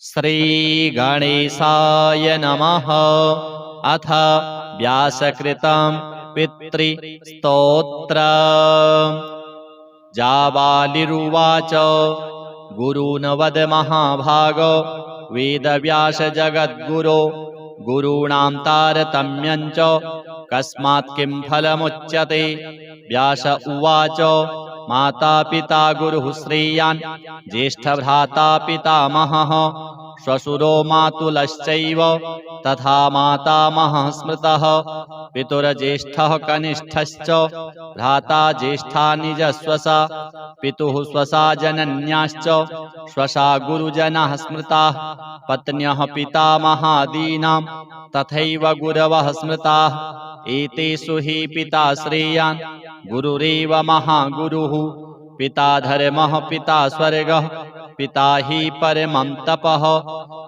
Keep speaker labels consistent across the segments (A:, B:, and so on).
A: श्रीगणेशाय नमः। अथ व्यासकृतं पितृस्तोत्रम्। जाबालिरुवाच गुरून् वद महाभागो वेदव्यास जगद्गुरो गुरूणां तारतम्यं च कस्मात् किं फलमुच्यते। व्यास उवाच माता पिता गुरुः श्रेयान् ज्येष्ठभ्राता पितामहः श्वशुरो मातुलश्चैव तथा मातामहः स्मृतः। पितुर्ज्येष्ठः कनिष्ठश्च भ्राता ज्येष्ठा निजस्वसा पितुः स्वसा जनन्याश्च स्वसा गुरुजनाः स्मृताः। पत्न्यः पितामहादीनां तथैव गुरवः स्मृताः। एतेषु हि पिता श्रेयान् गुरुरेव महागुरुः। पिता धर्मः पिता स्वर्गः पिता हि परमं तपः।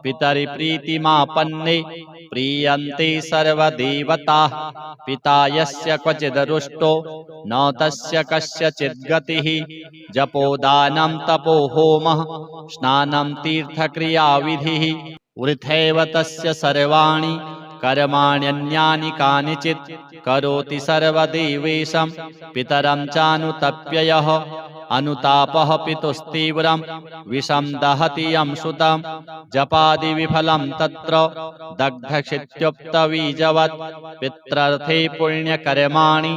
A: पितरिप्रीतिमापन्ने प्रीयन्ते सर्वदेवताः। पिता यस्य क्वचिद् रुष्टो न तस्य कस्यचित् गतिः। जपोदानं तपो होमः स्नानं तीर्थक्रियाविधिः। वृथैव तस्य सर्वाणि कर्माण्यन्यानि कानिचित् करोति सर्वदेवेशं पितरं चानुतप्ययः। अनुतापः पितुस्तीव्रं विषं दहति यं सुतं जपादिविफलं तत्र दग्धक्षित्युक्तबीजवत्। पित्रर्थे पुण्यकर्माणि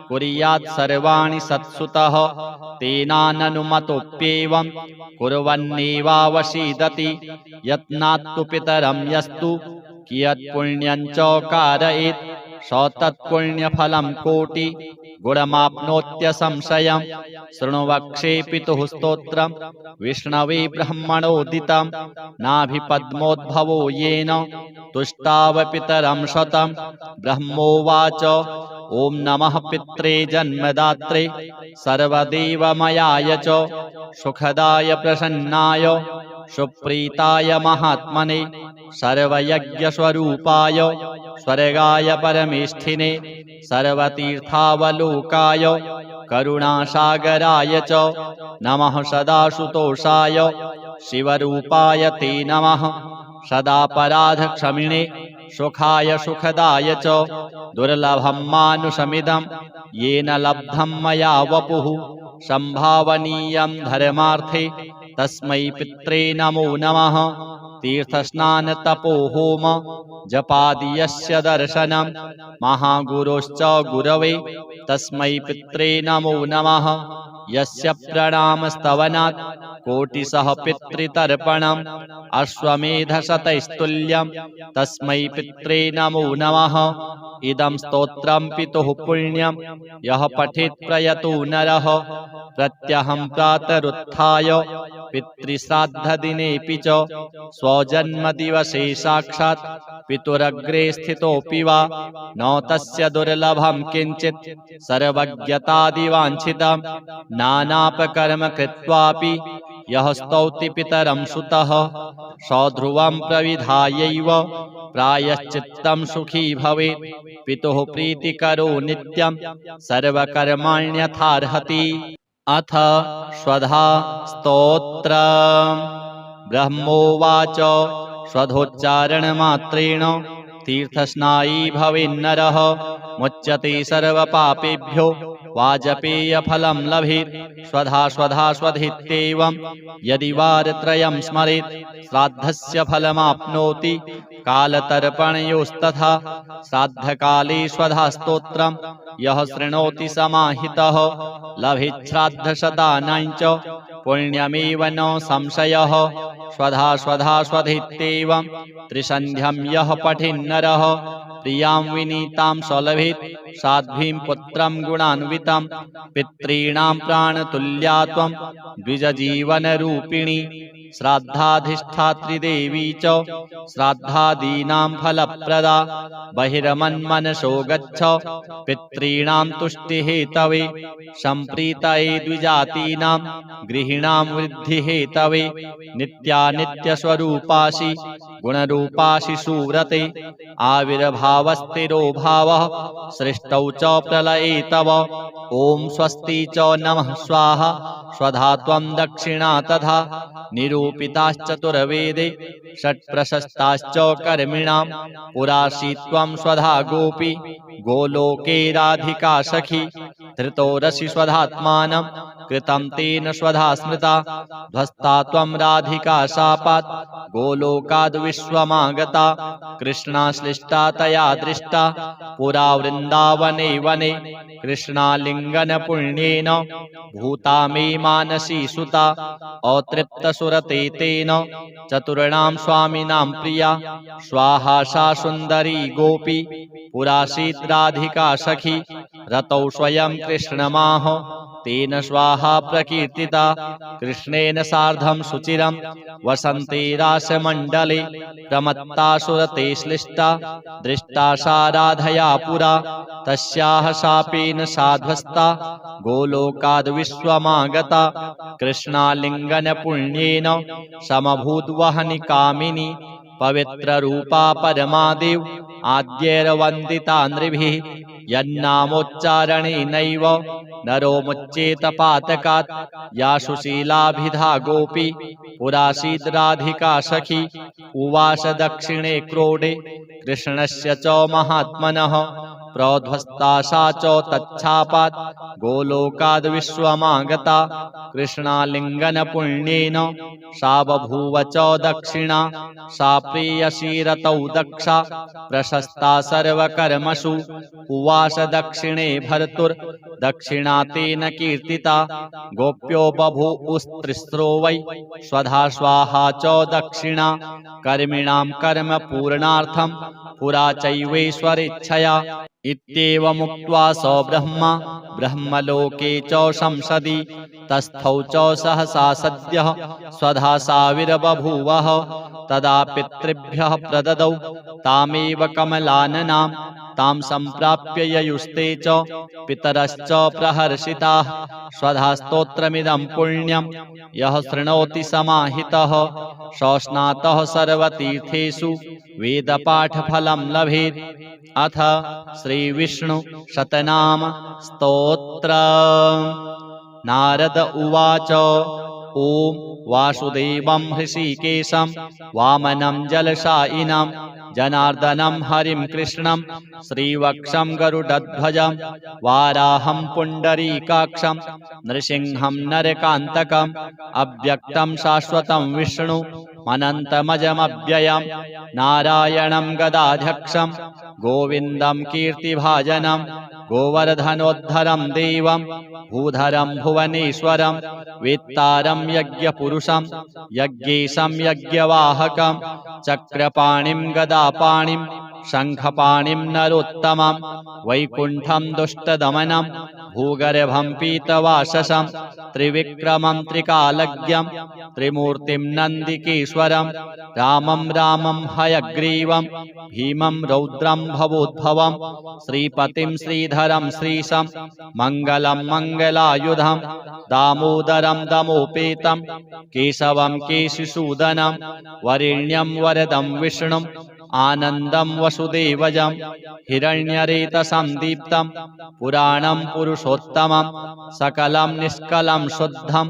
A: कुर्यात् सर्वाणि सत्सुतः तेनाननुमतोऽप्येवं कुर्वन्नेवावसीदति। यत्नात्तु पितरं यस्तु कियत् पुण्यं च कारयेत् स तत्पुण्यफलं कोटि गुणमाप्नोत्यसंशयम्। शृणु वक्षे पितुः स्तोत्रम् विष्णवे ब्रह्मणोदितं नाभिपद्मोद्भवो येन तुष्टाव पितरं शतं। ब्रह्मोवाच ॐ नमः पित्रे जन्मदात्रे सर्वदेवमयाय च सुखदाय प्रसन्नाय सुप्रीताय महात्मने सर्वयज्ञस्वरूपाय स्वर्गाय परमेष्ठिने सर्वतीर्थावलोकाय करुणासागराय च नमः। सदाशुतोषाय शिवरूपाय ते नमः। सदापराधक्षमिणे सुखाय सुखदाय च दुर्लभं मानुषमिदं येन लब्धं मया वपुः। संभावनीयं धर्मार्थे तस्मै पित्रे नमो नमः। तीर्थस्नान तपो होम जपादि यस्य दर्शनं महागुरोश्च गुरवे तस्मै पित्रे नमो नमः। यस्य प्रणामस्तवनात् कोटिशः पितृतर्पणम् अश्वमेधशतैस्तुल्यं तस्मै पित्रे नमो नमः। इदं स्तोत्रं पितुः पुण्यं यः पठेत् प्रयतो नरः प्रत्यहं प्रातरुत्थाय पितृश्राद्धदिनेऽपि च स्वजन्मदिवसे साक्षात् पितुरग्रे स्थितोऽपि वा न तस्य दुर्लभं किञ्चित् सर्वज्ञतादिवाञ्छितं। नानापकर्म कृत्वापि यः स्तौति पितरं सुतः सध्रुवं प्रविधायैव प्रायश्चित्तं सुखी भवेत्। पितुः प्रीतिकरो नित्यं सर्वकर्माण्यथार्हति। अथ स्वधा स्तोत्रम्। ब्रह्मोवाच स्वधोच्चारणमात्रेण तीर्थस्नायी भवेन्नरः मुच्यते सर्वपापेभ्यो वाजपेयफलं लभेत्। स्वधा स्वधा स्वधित्येवं यदि वारत्रयं स्मरेत् श्राद्धस्य फलमाप्नोति कालतर्पणयोस्तथा। श्राद्धकाले स्वधा स्तोत्रं यः शृणोति समाहितः लभेत् श्राद्धशतानां च पुण्यमेव न संशयः। स्वधा स्वधा स्वधित्येवं त्रिसन्ध्यं यः पठेन्नरः प्रियां विनीतां सलभेत् साध्वीं पुत्रं गुणान्वितं। पितॄणां प्राणतुल्या त्वं द्विजजीवनरूपिणी श्राद्धाधिष्ठात्री देवी च श्राद्धादीनां फलप्रदा। बहिर्मन्मनसो गच्छ पितॄणां तुष्टिहेतवे सम्प्रीतये द्विजातीनां गृहीणां वृद्धिहेतवे। नित्यानित्यस्वरूपासि गुणरूपा शिशुव्रते आविर्भावस्तिरो भावः सृष्टौ च प्रलये तव ॐ स्वस्ति च नमः स्वाहा स्वधा त्वं दक्षिणा तथा निरूपिताश्चतुर्वेदे षट्प्रशस्ताश्च कर्मिणां पुराशी त्वं स्वधा गोपी गोलोके राधिका सखी धृतोरसि स्वधात्मानं कृतं तेन स्वधा स्मृता ध्वस्ता त्वं राधिका शापात् गोलोकाद् विश्वमागता कृष्णाश्लिष्टा तया दृष्टा पुरा वृन्दावने वने कृष्णालिङ्गन पुण्येन भूता मे मानसी सुता अतृप्तसुरते तेन चतुर्णां स्वामिनां प्रिया स्वाहा सा सुन्दरी गोपी पुरासीत् राधिका सखी रतौ स्वयं कृष्णमाह तेन स्वाहा प्रकीर्तिता कृष्णेन सार्धं सुचिरं वसन्ते रासमण्डले प्रमत्ता सुरते श्लिष्टा दृष्टा सा राधया पुरा तस्याः शापेन साध्वस्ता गोलोकाद् विश्वमागता कृष्णालिङ्गन पुण्येन समभूद्वहनि कामिनी पवित्ररूपा परमादेव आद्यैर्वन्दिता नृभिः यन्नामोच्चारणेनैव नरो मुच्येत पातकात् या सुशीलाभिधा गोपी पुरासीद् राधिका सखी उवास दक्षिणे क्रोडे कृष्णस्य च महात्मनः प्रोध्वस्ता सा च तच्छापात् गोलोकाद् विश्वमागता कृष्णालिङ्गन पुण्येन सा बभूव च दक्षिणा सा प्रेयसी रतौ दक्षा प्रशस्ता सर्वकर्मसु उवास दक्षिणे भर्तुर्दक्षिणा तेन कीर्तिता गोप्यो बभूवुस्त्रिस्रो वै स्वधा स्वाहा च दक्षिणा कर्मिणां कर्म पूर्णार्थं पुरा चैवेश्वरेच्छया इत्येवमुक्त्वा स ब्रह्मा ब्रह्मलोके च संसदि तस्थौ च सहसा सद्यः स्वधा साविर्बभूवः तदा पितृभ्यः प्रददौ तामेव कमलाननां तां सम्प्राप्य ययुस्ते च पितरश्च प्रहर्षिताः स्वधा स्तोत्रमिदं पुण्यं यः शृणोति समाहितः सस्नातः सर्वतीर्थेषु वेदपाठफलं लभेत्। अथ श्रीविष्णु शतनाम स्तोत्र। नारद उवाच ॐ वासुदेवं हृषीकेशं वामनं जलशायिनं जनार्दनं हरिं कृष्णं श्रीवक्षं गरुडध्वजं वाराहं पुण्डरीकाक्षं नृसिंहं नरकान्तकम् अव्यक्तं शाश्वतं विष्णु अनन्तमजमव्ययं नारायणं गदाध्यक्षं गोविन्दं कीर्तिभाजनं गोवर्धनोद्धरं देवं भूधरं भुवनेश्वरं वेत्तारं यज्ञपुरुषं यज्ञेशं यज्ञवाहकं चक्रपाणिं गदापाणिं शङ्खपाणिं नरोत्तमं वैकुण्ठं दुष्टदमनं भूगर्भं पीतवाससं त्रिविक्रमं त्रिकालज्ञं त्रिमूर्तिं नन्दिकेश्वरं रामं रामं हयग्रीवं भीमं रौद्रं भवोद्भवं श्रीपतिं श्रीधरं श्रीशं मङ्गलं मङ्गलायुधं दामोदरं दमोपेतं केशवं केशिसूदनं वरेण्यं वरदं विष्णुं आनन्दं वसुदेवजं हिरण्यरेतसं दीप्तं पुराणं पुरुषोत्तमं सकलं निष्कलं शुद्धं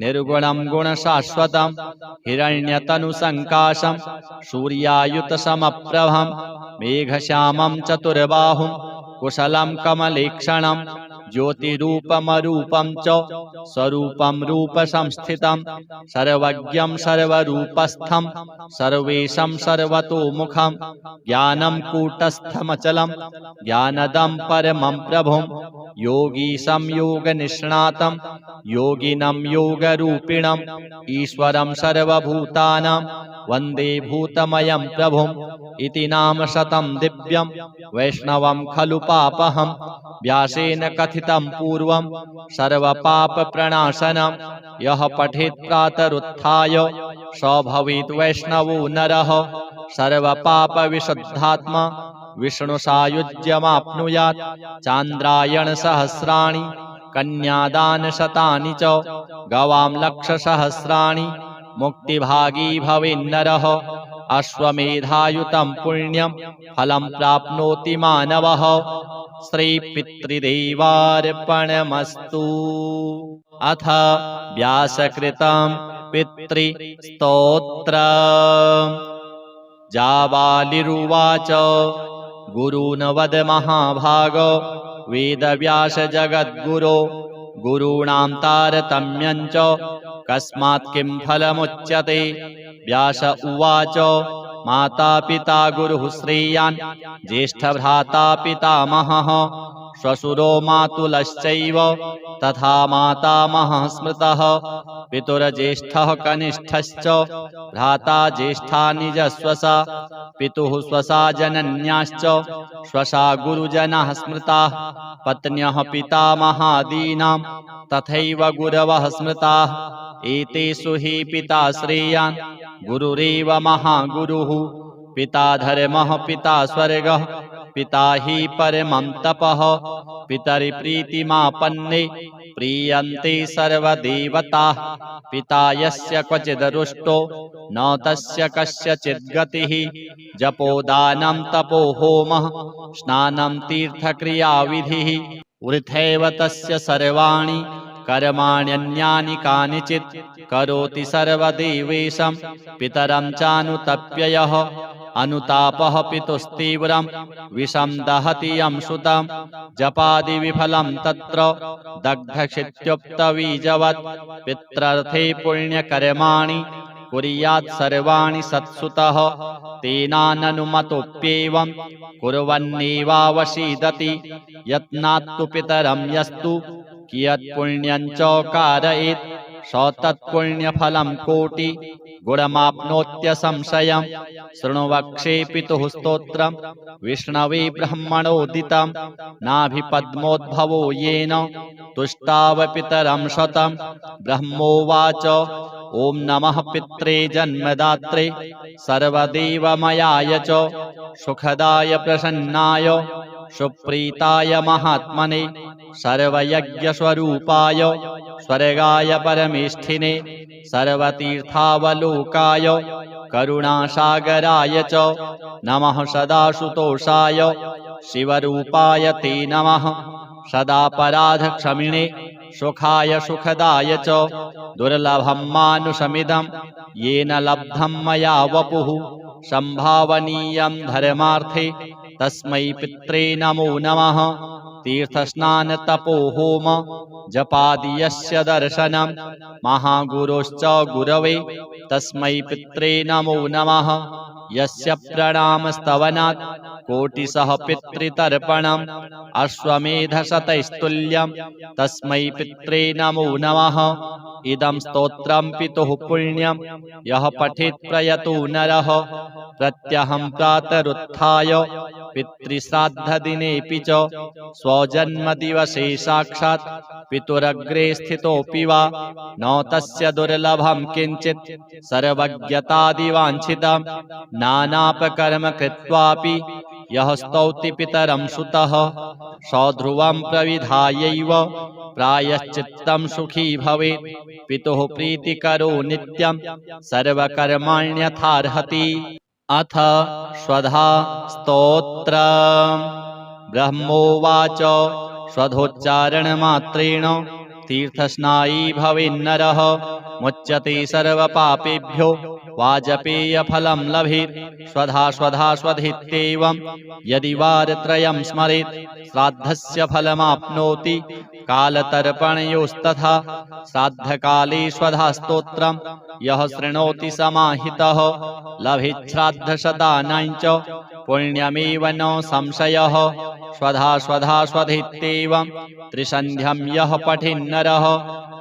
A: निर्गुणं गुणशाश्वतं हिरण्यतनुसङ्काशं सूर्यायुतसमप्रभं मेघश्यामं चतुर्बाहुं कुशलं कमलेक्षणं ज्योतिरूपमरूपं च स्वरूपं रूपसंस्थितं सर्वज्ञं सर्वरूपस्थं सर्वेशं सर्वतोमुखं ज्ञानं कूटस्थमचलं ज्ञानदं परमं प्रभुं योगीशं योगनिष्णातं योगिनं योगरूपिणम् ईश्वरं सर्वभूतानां वन्दे भूतमयं प्रभुम् इति नाम शतं दिव्यं वैष्णवं खलु पापहं व्यासेन कथितं पूर्वं सर्वपापप्रणाशनं यः पठेत् प्रातरुत्थाय स भवेत् वैष्णवो नरः सर्वपापविशुद्धात्मा विष्णुसायुज्यमाप्नुयात् चान्द्रायणसहस्राणि कन्यादानशतानि च गवां लक्षसहस्राणि मुक्तिभागी भवेन्नरः अश्वमेधायुतं पुण्यं फलं प्राप्नोति मानवः। श्रीपितृदेवार्पणमस्तु। अथ व्यासकृतं पितृस्तोत्रम्। जाबालिरुवाच गुरून् वद महाभागो वेदव्यास जगद्गुरो गुरूणां तारतम्यं च कस्मात् किं फलमुच्यते। व्यास उवाच माता पिता गुरुः श्रेयान् ज्येष्ठभ्राता पितामहः श्वशुरो मातुलश्चैव तथा मातामहः स्मृतः। पितुर्ज्येष्ठः कनिष्ठश्च भ्राता ज्येष्ठा निजस्वसा पितुः स्वसा जनन्याश्च स्वसा गुरुजनाः स्मृताः। पत्न्यः पितामहादीनां तथैव गुरवः स्मृताः। एतेषु हि पिता श्रेयान् गुरुरेव महागुरुः। पिता धर्मः पिता स्वर्गः पिता हि परमं तपः। पितरिप्रीतिमापन्ने प्रीयन्ते सर्वदेवताः। पिता यस्य क्वचिद् रुष्टो न तस्य कस्यचित् गतिः। जपोदानं तपो होमः स्नानं तीर्थक्रियाविधिः। वृथैव तस्य सर्वाणि कर्माण्यन्यानि कानिचित् करोति सर्वदेवेशं पितरं चानुतप्य यः। अनुतापः पितुस्तीव्रं विषं दहति यं सुतं जपादिविफलं तत्र दग्धक्षित्युक्तबीजवत्। पित्रर्थे पुण्यकर्माणि कुर्यात् सर्वाणि सत्सुतः तेनाननुमतोऽप्येवं कुर्वन्नेवावसीदति। यत्नात्तु पितरं यस्तु कियत् पुण्यं च कारयेत् स तत्पुण्यफलं कोटि गुणमाप्नोत्यसंशयम्। शृणु वक्षे पितुः स्तोत्रम् विष्णवे ब्रह्मणोदितं नाभिपद्मोद्भवो येन तुष्टाव पितरं शतं। ब्रह्मोवाच ॐ नमः पित्रे जन्मदात्रे सर्वदेवमयाय च सुखदाय प्रसन्नाय सुप्रीताय महात्मने सर्वयज्ञस्वरूपाय स्वर्गाय परमेष्ठिने सर्वतीर्थावलोकाय करुणासागराय च नमः। सदाशुतोषाय शिवरूपाय ते नमः। सदापराधक्षमिणे सुखाय सुखदाय च दुर्लभं मानुषमिदं येन लब्धं मया वपुः। संभावनीयं धर्मार्थे तस्मै पित्रे नमो नमः। तीर्थस्नान तपो होम जपादि यस्य दर्शनं महागुरोश्च गुरवे तस्मै पित्रे नमो नमः। यस्य प्रणामस्तवनात् कोटिशः पितृतर्पणम् अश्वमेधशतैस्तुल्यं तस्मै पित्रे नमो नमः। इदं स्तोत्रं पितुः पुण्यं यः पठेत् प्रयतो नरः प्रत्यहं प्रातरुत्थाय पितृश्राद्धदिनेऽपि च स्वजन्मदिवसे साक्षात् पितुरग्रे स्थितोऽपि वा न तस्य दुर्लभं किञ्चित् सर्वज्ञतादिवाञ्छितं नानापकर्म कृत्वापि यः स्तौति पितरं सुतः सध्रुवं प्रविधायैव प्रायश्चित्तं सुखी भवेत्। पितुः प्रीतिकरो नित्यं सर्वकर्माण्यथार्हति। अथ स्वधा स्तोत्रम्। ब्रह्मोवाच स्वधोच्चारणमात्रेण तीर्थस्नायी भवेन्नरः मुच्यते सर्वपापेभ्यो वाजपेयफलं लभेत्। स्वधा स्वधा स्वधित्येवं यदि वारत्रयं स्मरेत् श्राद्धस्य फलमाप्नोति कालतर्पणयोस्तथा। श्राद्धकाले स्वधा स्तोत्रं यः शृणोति समाहितः लभेत् श्राद्धशतानां च पुण्यमेव न संशयः। स्वधा स्वधा स्वधित्येवं त्रिसन्ध्यं यः पठेन्नरः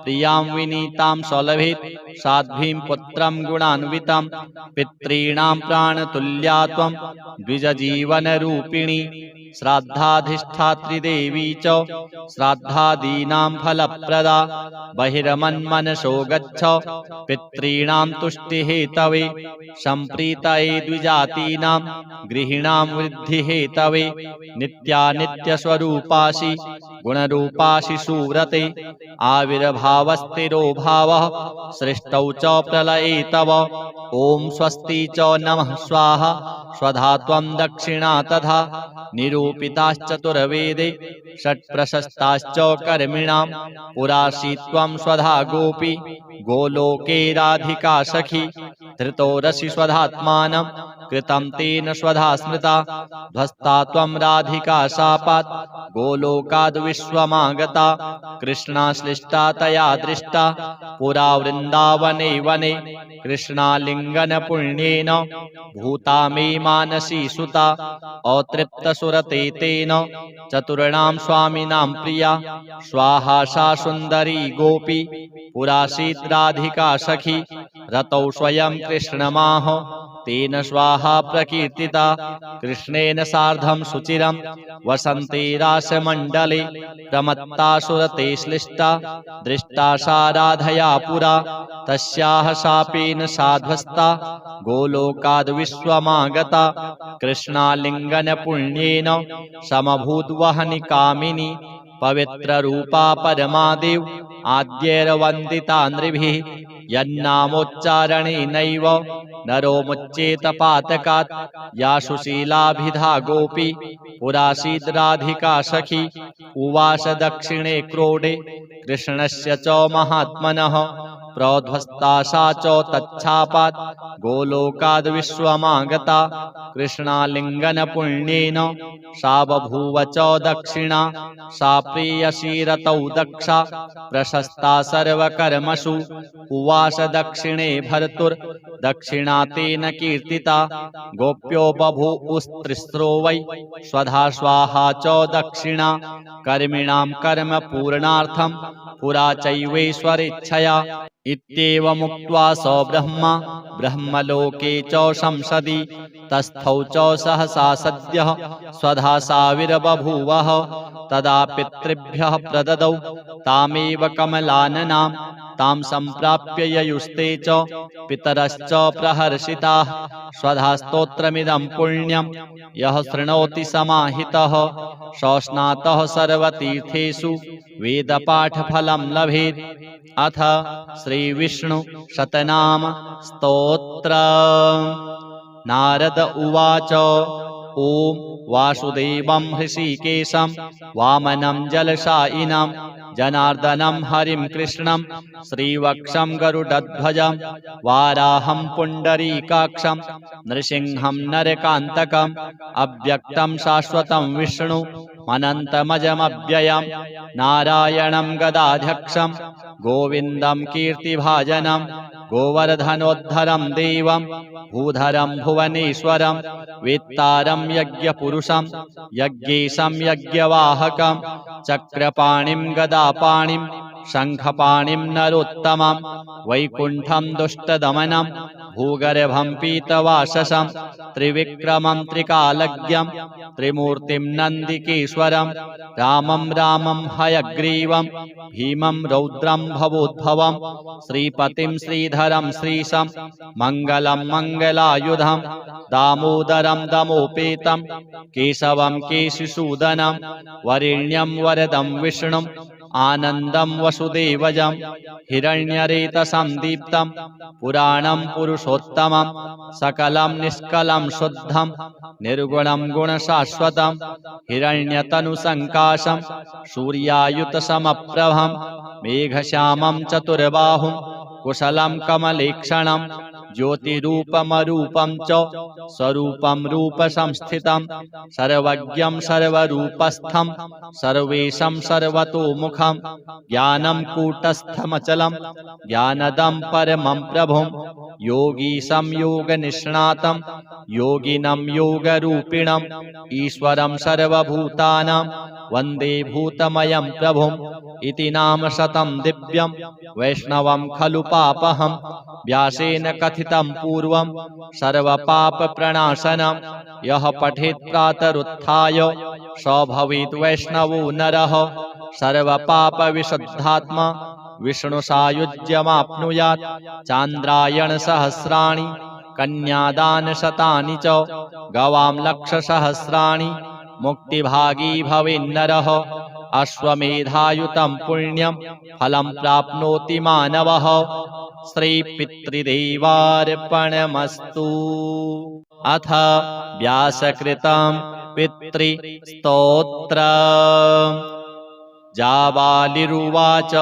A: प्रियां विनीतां सलभेत् साध्वीं पुत्रं गुणान्वितं। पितॄणां प्राणतुल्या द्विजजीवनरूपिणी श्राद्धाधिष्ठात्री देवी च श्राद्धादीनां फलप्रदा। बहिर्मन्मनसो गच्छ पितॄणां तुष्टिहेतवे सम्प्रीतये द्विजातीनां गृहीणां वृद्धिहेतवे। नित्यानित्यस्वरूपासि गुणरूपासि सुव्रते आविर्भावस्थिरो भावः सृष्टि सृष्टौ च प्रलये तव। ॐ स्वस्ति च नमः स्वाहा स्वधा त्वं दक्षिणा तथा। निरूपिताश्चतुर्वेदे षट्प्रशस्ताश्च कर्मिणां। पुरासीत्वं स्वधा गोपी गोलोके राधिका सखी। धृतो रसि स्वधात्मानं कृतं तेन स्वधा स्मृता। ध्वस्ता त्वं राधिका शापात् गोलोकाद् विश्वमागता। कृष्णाश्लिष्टा तया दृष्टा पुरा वृन्दावने वने। कृष्णालिङ्गन पुण्येन भूता मे मानसी सुता। अतृप्तसुरते तेन चतुर्णां स्वामिनां प्रिया। स्वाहा सा सुन्दरी गोपी पुरासीत् राधिका सखी। रतौ स्वयं कृष्णमाह तेन स्वाहा प्रकीर्तिता। कृष्णेन सार्धं सुचिरं वसन्ते रासमण्डले। प्रमत्ता सुरते श्लिष्टा दृष्टा सा राधया पुरा। तस्याः शापेन साध्वस्ता गोलोकाद् विश्वमागता। कृष्णालिङ्गन पुण्येन समभूद्वहनि कामिनी। पवित्ररूपा परमादेव आद्यैर्वन्दिता नृभिः। यन्नामोच्चारणेनैव नरो मुच्येत पातकात्। या सुशीलाभिधा गोपी पुरासीद् राधिका सखी। उवाच दक्षिणे क्रोडे कृष्णस्य च महात्मनः। प्रोध्वस्ता सा च तच्छापात् गोलोकाद् विश्वमागता। कृष्णालिङ्गन पुण्येन सा बभूव च दक्षिणा। सा प्रेयसी रतौ दक्षा प्रशस्ता सर्वकर्मसु। उवाच दक्षिणे भर्तुर्दक्षिणा तेन कीर्तिता। गोप्यो बभूवुस्त्रिस्रो वै स्वधा स्वाहा च दक्षिणा। कर्मिणां कर्म पूर्णार्थं पुरा चैवेश्वरेच्छया। इत्येवमुक्त्वा स ब्रह्मा ब्रह्मलोके च संसदि। तस्थौ च सहसा सद्यः स्वधा साविर्बभूवः। तदा पितृभ्यः प्रददौ तामेव कमलाननां। तां सम्प्राप्य ययुस्ते च पितरश्च प्रहर्षिताः। स्वधा स्तोत्रमिदं पुण्यं यः शृणोति समाहितः। स स्नातः सर्वतीर्थेषु वेदपाठफलं लभेत्। अथ श्रीविष्णु शतनाम स्तोत्रम्। नारद उवाच ॐ वासुदेवं हृषीकेशं वामनं जलशायिनं जनार्दनं हरिं कृष्णं श्रीवक्षं गरुडध्वजं वाराहं पुण्डरीकाक्षं नृसिंहं नरकान्तकम् अव्यक्तं शाश्वतं विष्णु अनन्तमजमव्ययं नारायणं गदाध्यक्षं गोविन्दं कीर्तिभाजनं गोवर्धनोद्धरं देवं भूधरं भुवनेश्वरं वेत्तारं यज्ञपुरुषं यज्ञेशं यज्ञवाहकं चक्रपाणिं गदापाणिं शङ्खपाणिं नरोत्तमं वैकुण्ठं दुष्टदमनं भूगर्भं पीतवाससं त्रिविक्रमं त्रिकालज्ञं त्रिमूर्तिं नन्दिकेश्वरं रामं रामं हयग्रीवं भीमं रौद्रं भवोद्भवं श्रीपतिं श्रीधरं श्रीशं मङ्गलं मङ्गलायुधं दामोदरं दमोपेतं केशवं केशिसूदनं वरेण्यं वरदं विष्णुं आनन्दं वसुदेवजं हिरण्यरेतसं दीप्तं पुराणं पुरुषोत्तमं सकलं निष्कलं शुद्धं निर्गुणं गुणशाश्वतं हिरण्यतनुसङ्काशं सूर्यायुतसमप्रभं मेघश्यामं चतुर्बाहुं कुशलं कमलेक्षणं ज्योतिरूपमरूपं च स्वरूपं रूपसंस्थितं सर्वज्ञं सर्वरूपस्थं सर्वेशं सर्वतोमुखं ज्ञानं कूटस्थमचलं ज्ञानदं परमं प्रभुं योगीशं योगनिष्णातं योगिनं योगरूपिणं ईश्वरं सर्वभूतानां वन्दे भूतमयं प्रभुम् इति नाम शतं दिव्यं वैष्णवं खलु पापहं व्यासेन कथितं पूर्वं सर्वपापप्रणाशनं यः पठेत् प्रातरुत्थाय स भवेत् वैष्णवो नरः सर्वपापविशुद्धात्मा विष्णुसायुज्यमाप्नुयात् चान्द्रायणसहस्राणि कन्यादानशतानि च गवां लक्षसहस्राणि मुक्तिभागी भवेन्नरः अश्वमेधायुतं पुण्यं फलं प्राप्नोति मानवः श्रीपितृदेवार्पणमस्तु। अथ व्यासकृतं पितृस्तोत्रम्। जाबालिरुवाच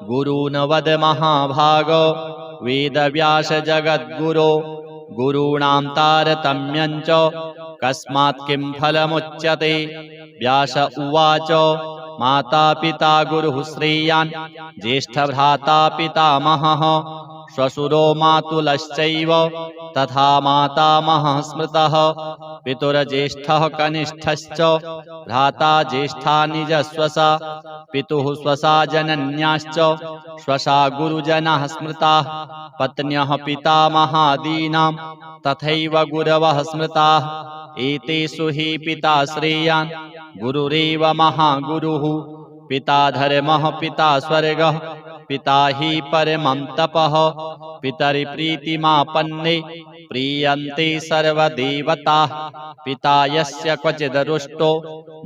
A: गुरून् वद महाभाग वेदव्यास जगद्गुरो गुरूणां तारतम्यं च कस्मात् किं फलमुच्यते। व्यास उवाच माता पिता गुरुः श्रेयान् ज्येष्ठभ्राता पितामहः श्वशुरो मातुलश्चैव तथा मातामहः स्मृतः। पितुर्ज्येष्ठः कनिष्ठश्च भ्राता ज्येष्ठा निजस्वसा पितुः स्वसा जनन्याश्च स्वसा गुरुजनाः स्मृताः। पत्न्यः पितामहादीनां तथैव गुरवः स्मृताः। एतेषु हि पिता श्रेयान् गुरुरेव महागुरुः। पिता धर्मः पिता स्वर्गः पिता हि परमं तपः। पितरिप्रीतिमापन्ने प्रीयन्ते सर्वदेवताः। पिता यस्य क्वचिद् रुष्टो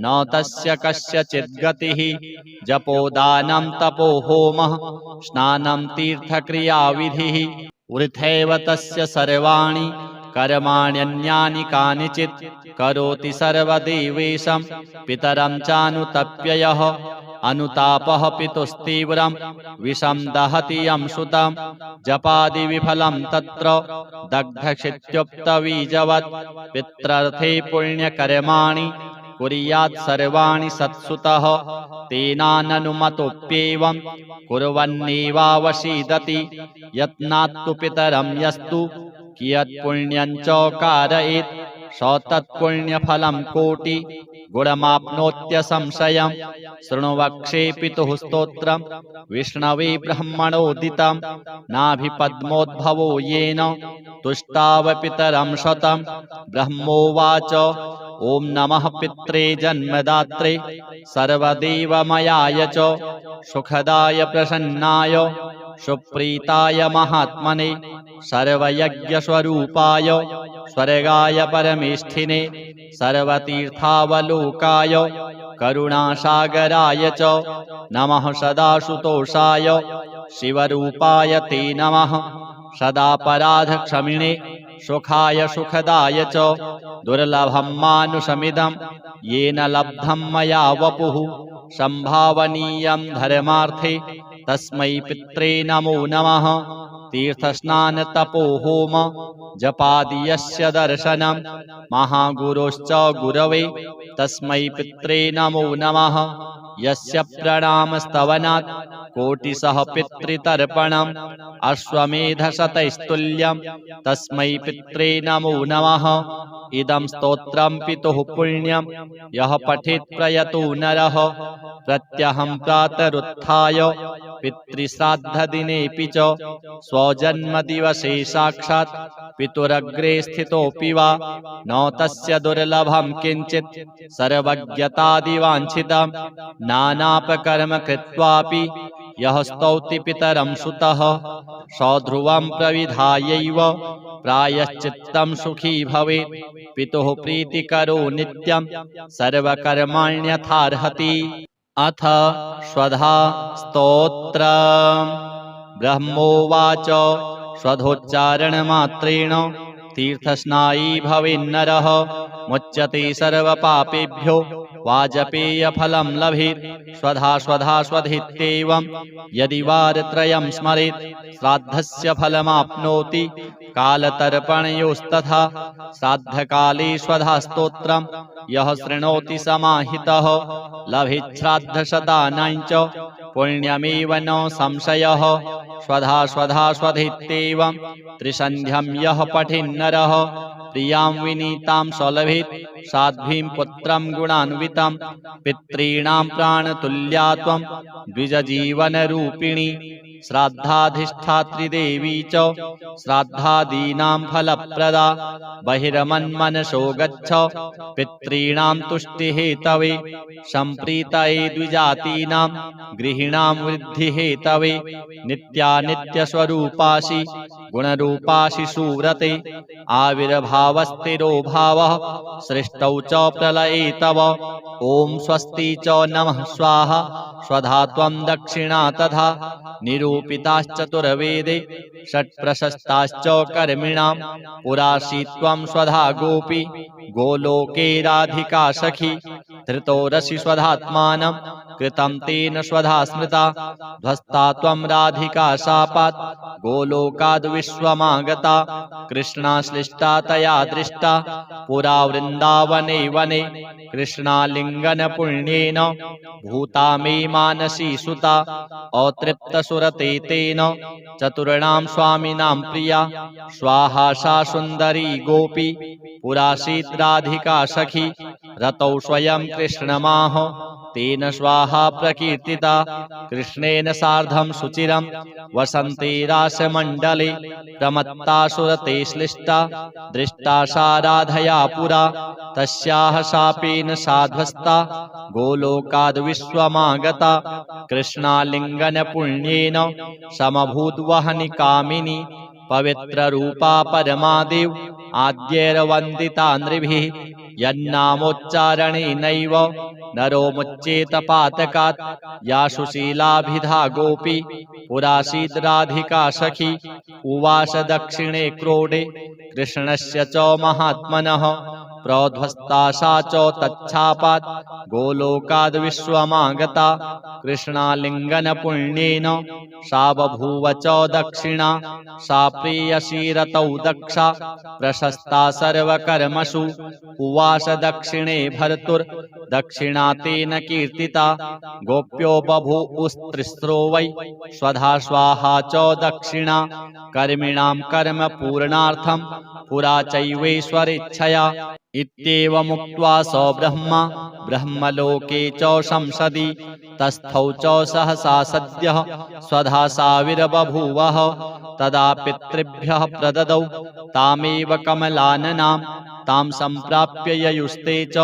A: न तस्य कस्यचित् गतिः। जपोदानं तपो होमः स्नानं तीर्थक्रियाविधिः। वृथैव तस्य सर्वाणि कर्माण्यन्यानि कानिचित् करोति सर्वदेवेशं पितरं चानुतप्ययः। अनुतापः पितुस्तीव्रं विषं दहति यं सुतं। जपादिविफलं तत्र दग्धक्षित्युक्तबीजवत्। पित्रर्थे पुण्यकर्माणि कुर्यात् सर्वाणि सत्सुतः। तेनाननुमतोऽप्येवं कुर्वन्नेवावसीदति। यत्नात्तु पितरं यस्तु कियत् पुण्यं च कारयेत् स तत्पुण्यफलं कोटि गुणमाप्नोत्यसंशयम्। शृणु वक्षे पितुः स्तोत्रम् विष्णवे ब्रह्मणोदितं। नाभिपद्मोद्भवो येन तुष्टाव पितरं शतम्। ब्रह्मोवाच ॐ नमः पित्रे जन्मदात्रे सर्वदेवमयाय च सुखदाय प्रसन्नाय सुप्रीताय महात्मने सर्वयज्ञस्वरूपाय स्वर्गाय परमेष्ठिने सर्वतीर्थावलोकाय करुणासागराय च नमः। सदाशुतोषाय शिवरूपाय ते नमः। सदापराधक्षमिणे सुखाय सुखदाय च दुर्लभं मानुषमिदं येन लब्धं मया वपुः। संभावनीयं धर्मार्थे तस्मै पित्रे नमो नमः। तीर्थस्नानतपो होम जपादियस्य दर्शनं महागुरोश्च गुरवे तस्मै पित्रे नमो नमः। यस्य प्रणामस्तवनात् कोटिशः पितृतर्पणम् अश्वमेधशतैस्तुल्यं तस्मै पित्रे नमो नमः। इदं स्तोत्रं पितुः पुण्यं यः पठेत् प्रयतो नरः। प्रत्यहं प्रातरुत्थाय पितृश्राद्धदिनेऽपि च स्वजन्मदिवसे साक्षात् पितुरग्रे स्थितोऽपि वा न तस्य दुर्लभं किञ्चित् सर्वज्ञतादिवाञ्छितं। नानापकर्म कृत्वापि यः स्तौति पितरं सुतः स ध्रुवं प्रविधायैव प्रायश्चित्तं सुखी भवेत्। पितुः प्रीतिकरो नित्यं सर्वकर्माण्यथार्हति। अथ स्वधा स्तोत्रम्। ब्रह्मोवाच स्वधोच्चारणमात्रेण तीर्थस्नायी भवेन्नरः मुच्यते सर्वपापेभ्यो वाजपेयफलं लभेत्। स्वधा स्वधा स्वधित्येवं यदि वारत्रयं स्मरेत् श्राद्धस्य फलमाप्नोति कालतर्पणयोस्तथा। श्राद्धकाले स्वधा स्तोत्रं यः शृणोति समाहितः लभेत् श्राद्धशतानां च पुण्यमेव न संशयः। स्वधा स्वधा स्वधित्येवं त्रिसन्ध्यं यः पठेन्नरः प्रियां विनीतां स लभेत् साध्वीं पुत्रं गुणान्वितं। पितॄणां प्राणतुल्या त्वं द्विजजीवनरूपिणी श्राद्धाधिष्ठात्री देवी च श्राद्धादीनां फलप्रदा। बहिर्मन्मनसो गच्छ पितॄणां तुष्टिहेतवे सम्प्रीतये द्विजातीनां गृहीणां वृद्धिहेतवे। नित्यानित्यस्वरूपासि गुणरूपासि सुव्रते आविर्भावस्थिरो भावः सृष्टौ च प्रलये तव। ॐ स्वस्ति च नमः स्वाहा स्वधा त्वं दक्षिणा तथा। निरू निरूपिताश्चतुर्वेदे षट्प्रशस्ताश्च कर्मिणां पुरासीत्वं स्वधा गोपी गोलोके राधिका सखी धृतो रसि स्वधात्मानं कृतं तेन स्वधा स्मृता ध्वस्ता त्वं राधिका शापात् गोलोकाद् विश्वमागता कृष्णाश्लिष्टा तया दृष्टा पुरा वृन्दावने वने कृष्णालिङ्गन पुण्येन भूता मे मानसी सुता अतृप्तसुरते तेन चतुर्णां स्वामिनां प्रिया स्वाहा सा सुन्दरी गोपी पुरासीत् राधिका सखी रतौ स्वयं कृष्णमाह तेन स्वाहा प्रकीर्तिता कृष्णेन सार्धं सुचिरं वसन्ते रासमण्डले प्रमत्ता सुरते श्लिष्टा दृष्टा सा राधया पुरा तस्याः शापेन साध्वस्ता गोलोकाद् विश्वमागता कृष्णालिङ्गन पुण्येन समभूद्वहनि कामिनी पवित्ररूपा परमादेव आद्यैर्वन्दिता नृभिः यन्नामोच्चारणेनैव नरो मुच्येत पातकात् या सुशीलाभिधा गोपी पुरासीत् राधिका सखी उवास दक्षिणे क्रोडे कृष्णस्य च महात्मनः प्रोध्वस्ता सा च तच्छापात् गोलोकाद् विश्वमागता कृष्णालिङ्गन पुण्येन सा बभूव च दक्षिणा सा प्रेयसी रतौ दक्षा प्रशस्ता सर्वकर्मसु उवास दक्षिणे भर्तुर्दक्षिणा तेन कीर्तिता गोप्यो बभूवुस्त्रिस्रो वै स्वधा स्वाहा च दक्षिणा कर्मिणां कर्म पूर्णार्थं पुरा चैवेश्वरेच्छया इत्येवमुक्त्वा स ब्रह्मा ब्रह्मलोके च संसदि तस्थौ च सहसा सद्यः स्वधा साविर्बभूवः तदा पितृभ्यः प्रददौ तामेव कमलाननां तां सम्प्राप्य ययुस्ते च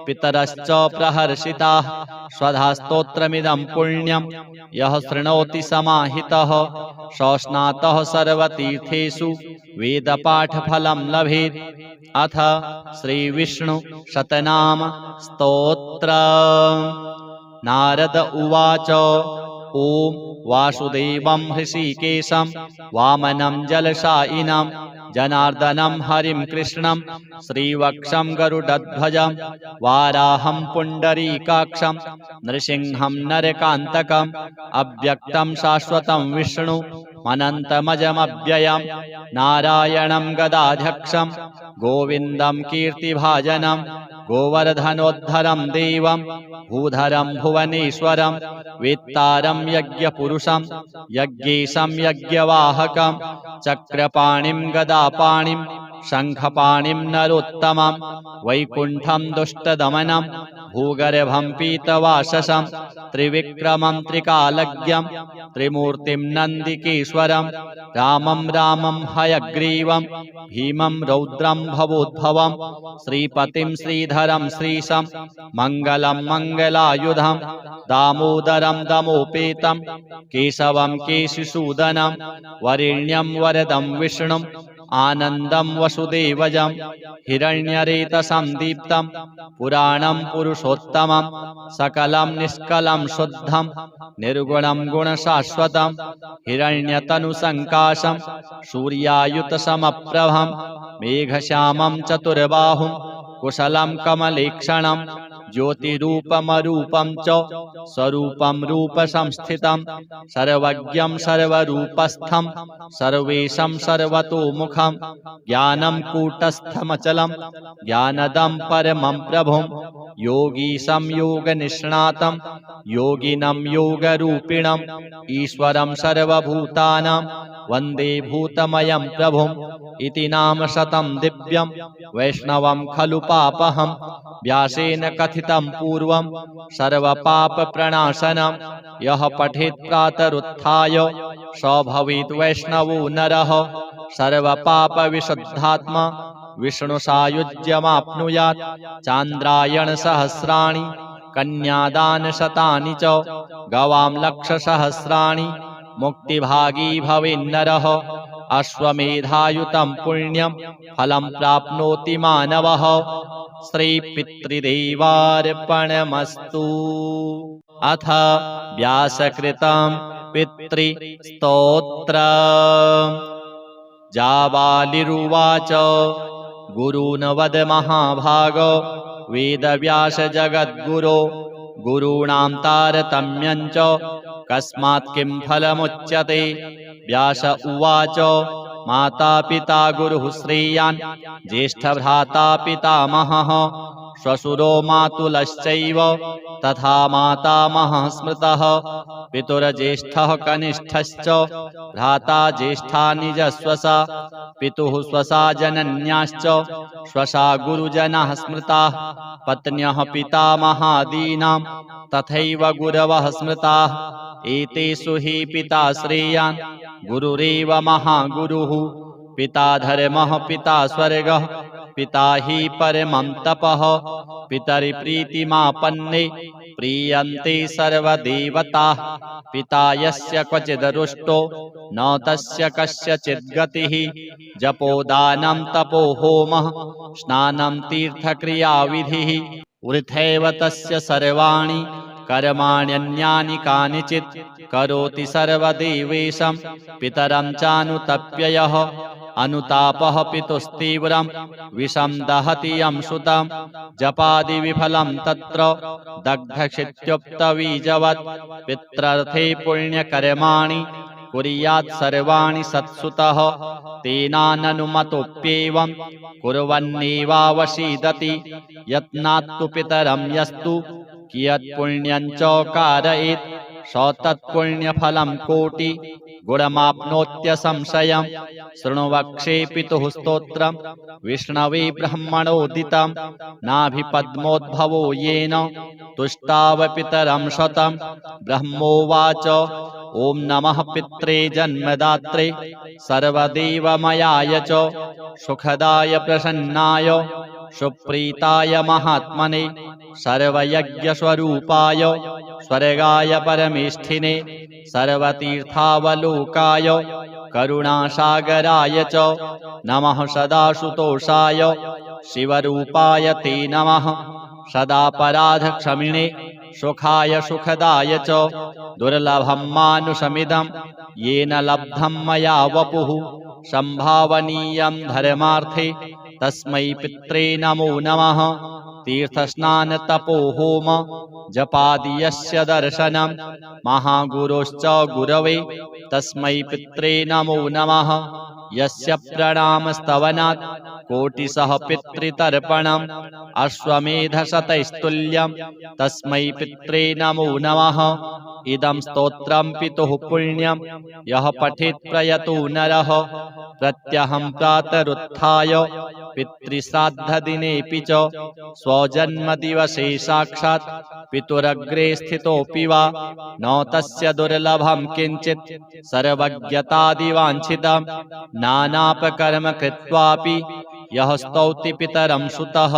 A: पितरश्च प्रहर्षिताः स्वधा स्तोत्रमिदं पुण्यं यः शृणोति समाहितः सस्नातः सर्वतीर्थेषु वेदपाठफलं लभेत्। अथ श्रीविष्णु शतनाम स्तोत्र। नारद उवाच ॐ वासुदेवं हृषीकेशं वामनं जलशायिनं जनार्दनं हरिं कृष्णं श्रीवक्षं गरुडध्वजं वाराहं पुण्डरीकाक्षं नृसिंहं नरकान्तकम् अव्यक्तं शाश्वतं विष्णु अनन्तमजमव्ययं नारायणं गदाध्यक्षं गोविन्दं कीर्तिभाजनं गोवर्धनोद्धरं देवं भूधरं भुवनेश्वरं वेत्तारं यज्ञपुरुषं यज्ञेशं यज्ञवाहकं चक्रपाणिं गदापाणिं शङ्खपाणिं नरोत्तमं वैकुण्ठं दुष्टदमनं भूगर्भं पीतवाससं त्रिविक्रमं त्रिकालज्ञं त्रिमूर्तिं नन्दिकेश्वरं रामं रामं हयग्रीवं भीमं रौद्रं भवोद्भवं श्रीपतिं श्रीधरं श्रीशं मङ्गलं मङ्गलायुधं दामोदरं दमोपेतं केशवं केशिसूदनं वरेण्यं वरदं विष्णुं आनन्दं वसुदेवजं हिरण्यरेतसं दीप्तं पुराणं पुरुषोत्तमं सकलं निष्कलं शुद्धं निर्गुणं गुणशाश्वतं हिरण्यतनुसङ्काशं सूर्यायुतसमप्रभं मेघश्यामं चतुर्बाहुं कुशलं कमलेक्षणं ज्योतिरूपमरूपं च स्वरूपं रूपसंस्थितं सर्वज्ञं सर्वरूपस्थं सर्वेशं सर्वतोमुखं ज्ञानं कूटस्थमचलं ज्ञानदं परमं प्रभुं योगीशं योगनिष्णातं योगिनं योगरूपिणम् ईश्वरं सर्वभूतानां वन्दे भूतमयं प्रभुम् इति नाम शतं दिव्यं वैष्णवं खलु पापहं व्यासेन कथितं पूर्वं सर्वपापप्रणाशनं यः पठेत् प्रातरुत्थाय स भवेत् वैष्णवो नरः सर्वपापविशुद्धात्मा विष्णुसायुज्यमाप्नुयात् चान्द्रायणसहस्राणि कन्यादानशतानि च गवां लक्षसहस्राणि मुक्तिभागी भवेन्नरः अश्वमेधायुतं पुण्यं फलं प्राप्नोति मानवः श्रीपितृदेवार्पणमस्तु। अथ व्यासकृतं पितृस्तोत्रम्। जाबालिरुवाच गुरून् वद महाभागो वेदव्यास जगद्गुरो गुरूणां तारतम्यं च कस्मात् किं फलमुच्यते। व्यास उवाच माता पिता गुरुः श्रेयान् ज्येष्ठभ्राता पितामहः श्वशुरो मातुलश्चैव तथा मातामहः स्मृतः। पितुर्ज्येष्ठः कनिष्ठश्च भ्राता ज्येष्ठा निजस्वसा पितुः स्वसा जनन्याश्च स्वसा गुरुजनाः स्मृताः। पत्न्यः पितामहादीनां तथैव गुरवः स्मृताः। एतेषु हि पिता श्रेयान् गुरुरेव महागुरुः। पिता धर्मः पिता स्वर्गः पिता हि परमं तपः। पितरिप्रीतिमापन्ने प्रीयन्ते सर्वदेवताः। पिता यस्य क्वचिदरुष्टो न तस्य कस्यचित् गतिः। जपोदानं तपो होमः स्नानं तीर्थक्रियाविधिः। वृथैव तस्य सर्वाणि कर्माण्यन्यानि कानिचित् करोति सर्वदेवेशं पितरं चानुतप्य यः। अनुतापः पितुस्तीव्रं विषं दहति यं सुतं जपादिविफलं तत्र दग्धक्षित्युक्तबीजवत्। पित्रर्थे पुण्यकर्माणि कुर्यात् सर्वाणि सत्सुतः तेनाननुमतोऽप्येवं कुर्वन्नेवावसीदति। यत्नात्तु पितरं यस्तु कियत् पुण्यं च कारयेत् स तत्पुण्यफलं कोटि गुणमाप्नोत्यसंशयम्। शृणु वक्षे पितुः स्तोत्रम् विष्णवे ब्रह्मणोदितं नाभिपद्मोद्भवो येन तुष्टाव पितरं शतम्। ब्रह्मोवाच ॐ नमः पित्रे जन्मदात्रे सर्वदेवमयाय च सुखदाय प्रसन्नाय सुप्रीताय महात्मने सर्वयज्ञस्वरूपाय स्वर्गाय परमेष्ठिने सर्वतीर्थावलोकाय करुणासागराय च नमः। सदाशुतोषाय शिवरूपाय ते नमः। सदापराधक्षमिणे सुखाय सुखदाय च दुर्लभं मानुषमिदं येन लब्धं मया वपुः। संभावनीयं धर्मार्थे तस्मै पित्रे नमो नमः। तीर्थस्नान तपो होम जपादि यस्य दर्शनं महागुरोश्च गुरवे तस्मै पित्रे नमो नमः। यस्य प्रणामस्तवनात् कोटिशः पितृतर्पणम् अश्वमेधशतैस्तुल्यं तस्मै पित्रे नमो नमः। इदं स्तोत्रं पितुः पुण्यं यः पठेत् प्रयतो नरः प्रत्यहं प्रातरुत्थाय पितृश्राद्धदिनेऽपि च स्वजन्मदिवसे साक्षात् पितुरग्रे स्थितोऽपि वा न तस्य दुर्लभं किञ्चित् सर्वज्ञतादिवाञ्छितं नानापकर्म कृत्वापि यः स्तौति पितरं सुतः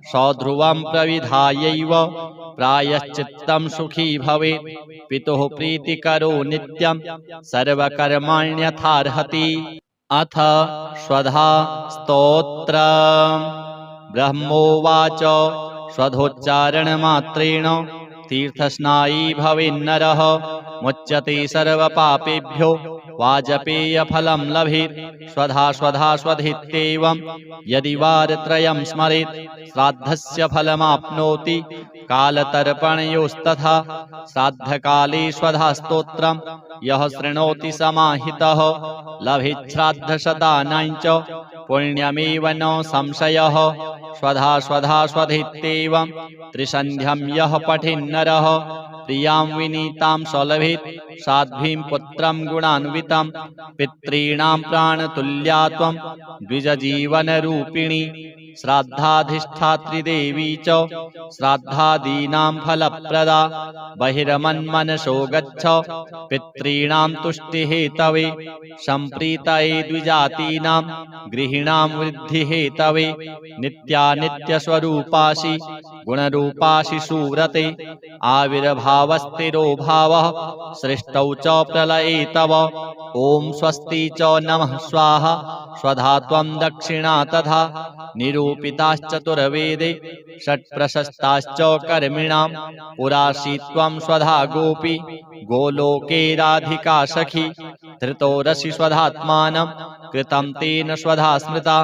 A: सध्रुवं प्रविधायैव प्रायश्चित्तं सुखी भवेत्। पितुः प्रीतिकरो नित्यं सर्वकर्माण्यथार्हति। अथ स्वधा स्तोत्रम्। ब्रह्मोवाच स्वधोच्चारणमात्रेण तीर्थस्नायी भवेन्नरः मुच्यते सर्वपापेभ्यो वाजपेयफलं लभेत्। स्वधा स्वधा स्वधित्येवं यदि वारत्रयं स्मरेत् श्राद्धस्य फलमाप्नोति कालतर्पणयोस्तथा। श्राद्धकाले स्वधा स्तोत्रं यः शृणोति समाहितः लभेत् श्राद्धशतानां च पुण्यमेव न संशयः। स्वधा स्वधा स्वधित्येवं त्रिसन्ध्यं यः पठेन्नरः प्रियां विनीतां सलभेत् साध्वीं पुत्रं गुणान्वितं। पितॄणां प्राणतुल्या त्वं द्विजजीवनरूपिणी श्राद्धाधिष्ठात्री देवी च श्राद्धादीनां फलप्रदा। बहिर्मन्मनसो गच्छ पितॄणां तुष्टिहेतवे सम्प्रीतये द्विजातीनां गृहीणां वृद्धिहेतवे। नित्यानित्यस्वरूपासि गुणरूपासि सुव्रते आविर्भावस्थिरो भावः सृष्टौ च प्रलये तव। ॐ स्वस्ति च नमः स्वाहा स्वधा त्वं दक्षिणा तथा। निरो निरूपिताश्चतुर्वेदे षट्प्रशस्ताश्च कर्मिणां पुरासीत्वं स्वधा गोपी गोलोके राधिका सखी धृतो रसि स्वधात्मानं कृतं तेन स्वधा स्मृता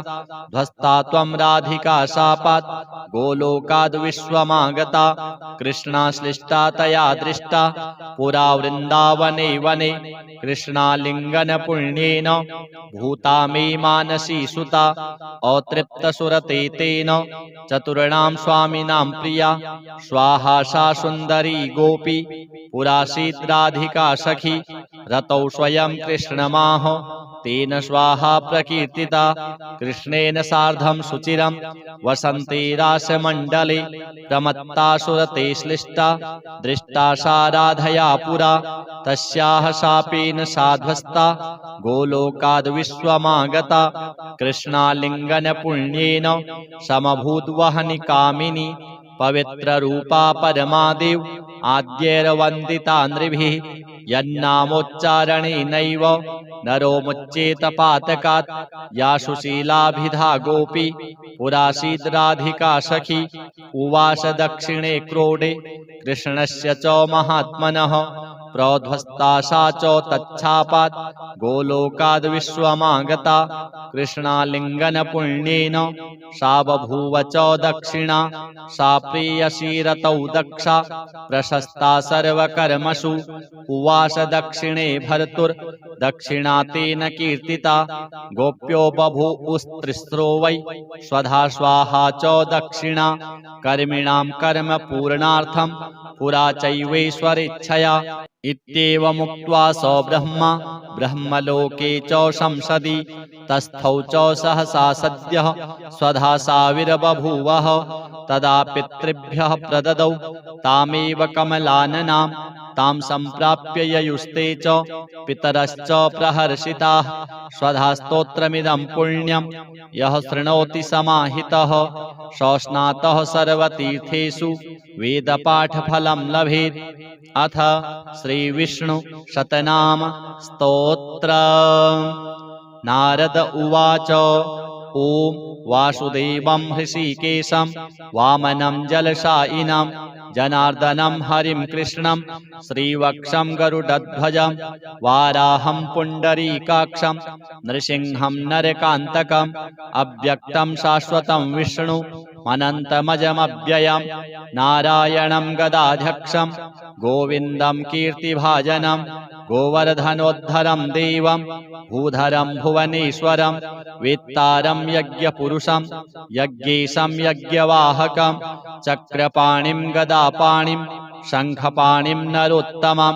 A: ध्वस्ता त्वं राधिका शापात् गोलोकाद् विश्वमागता कृष्णाश्लिष्टा तया दृष्टा पुरा वृन्दावने वने कृष्णालिङ्गन पुण्येन भूता मे मानसी सुता अतृप्तसुरते तेन चतुर्णां स्वामिनां प्रिया स्वाहा सा सुन्दरी गोपी पुरासीत् राधिका सखी रतौ स्वयं कृष्णमाह तेन स्वाहा प्रकीर्तिता कृष्णेन सार्धं सुचिरं वसन्ते रासमण्डले प्रमत्ता सुरते श्लिष्टा दृष्टा सा राधया पुरा तस्याः शापेन साध्वस्ता गोलोकाद् विश्वमागता कृष्णालिङ्गन पुण्येन समभूद्वहनि कामिनी पवित्ररूपा परमादेव आद्यैर्वन्दिता नृभिः यन्नामोच्चारणेनैव नरो मुच्येत पातकात् या सुशीलाभिधा गोपी पुरासीद् राधिका सखी उवास दक्षिणे क्रोडे कृष्णस्य च महात्मनः प्रोध्वस्ता सा च तच्छापात् गोलोकाद् विश्वमागता कृष्णालिङ्गन पुण्येन सा बभूव च दक्षिणा सा प्रेयसी रतौ दक्षा प्रशस्ता सर्वकर्मसु उवास दक्षिणे भर्तुर्दक्षिणा तेन कीर्तिता गोप्यो बभूवुस्त्रिस्रो वै स्वधा स्वाहा च दक्षिणा कर्मिणां कर्म पूर्णार्थं पुरा चैवेश्वरेच्छया इत्येवमुक्त्वा स ब्रह्मा ब्रह्मलोके च संसदि तस्थौ च सहसा सद्यः स्वधा साविर्बभूवः तदा पितृभ्यः प्रददौ तामेव कमलाननां तां सम्प्राप्य ययुस्ते च पितरश्च प्रहर्षिताः स्वधा स्तोत्रमिदं पुण्यं यः शृणोति समाहितः सस्नातः सर्वतीर्थेषु वेदपाठफलं लभेत्। अथ श्रीविष्णु शतनाम स्तोत्र। नारद उवाच ॐ वासुदेवं हृषीकेशं वामनं जलशायिनं जनार्दनं हरिं कृष्णं श्रीवक्षं गरुडध्वजं वाराहं पुण्डरीकाक्षं नृसिंहं नरकान्तकम् अव्यक्तं शाश्वतं विष्णु अनन्तमजमव्ययं नारायणं गदाध्यक्षं गोविन्दं कीर्तिभाजनं गोवर्धनोद्धरं देवं भूधरं भुवनेश्वरं वेत्तारं यज्ञपुरुषं यज्ञेशं यज्ञवाहकं चक्रपाणिं गदापाणिं शङ्खपाणिं नरोत्तमं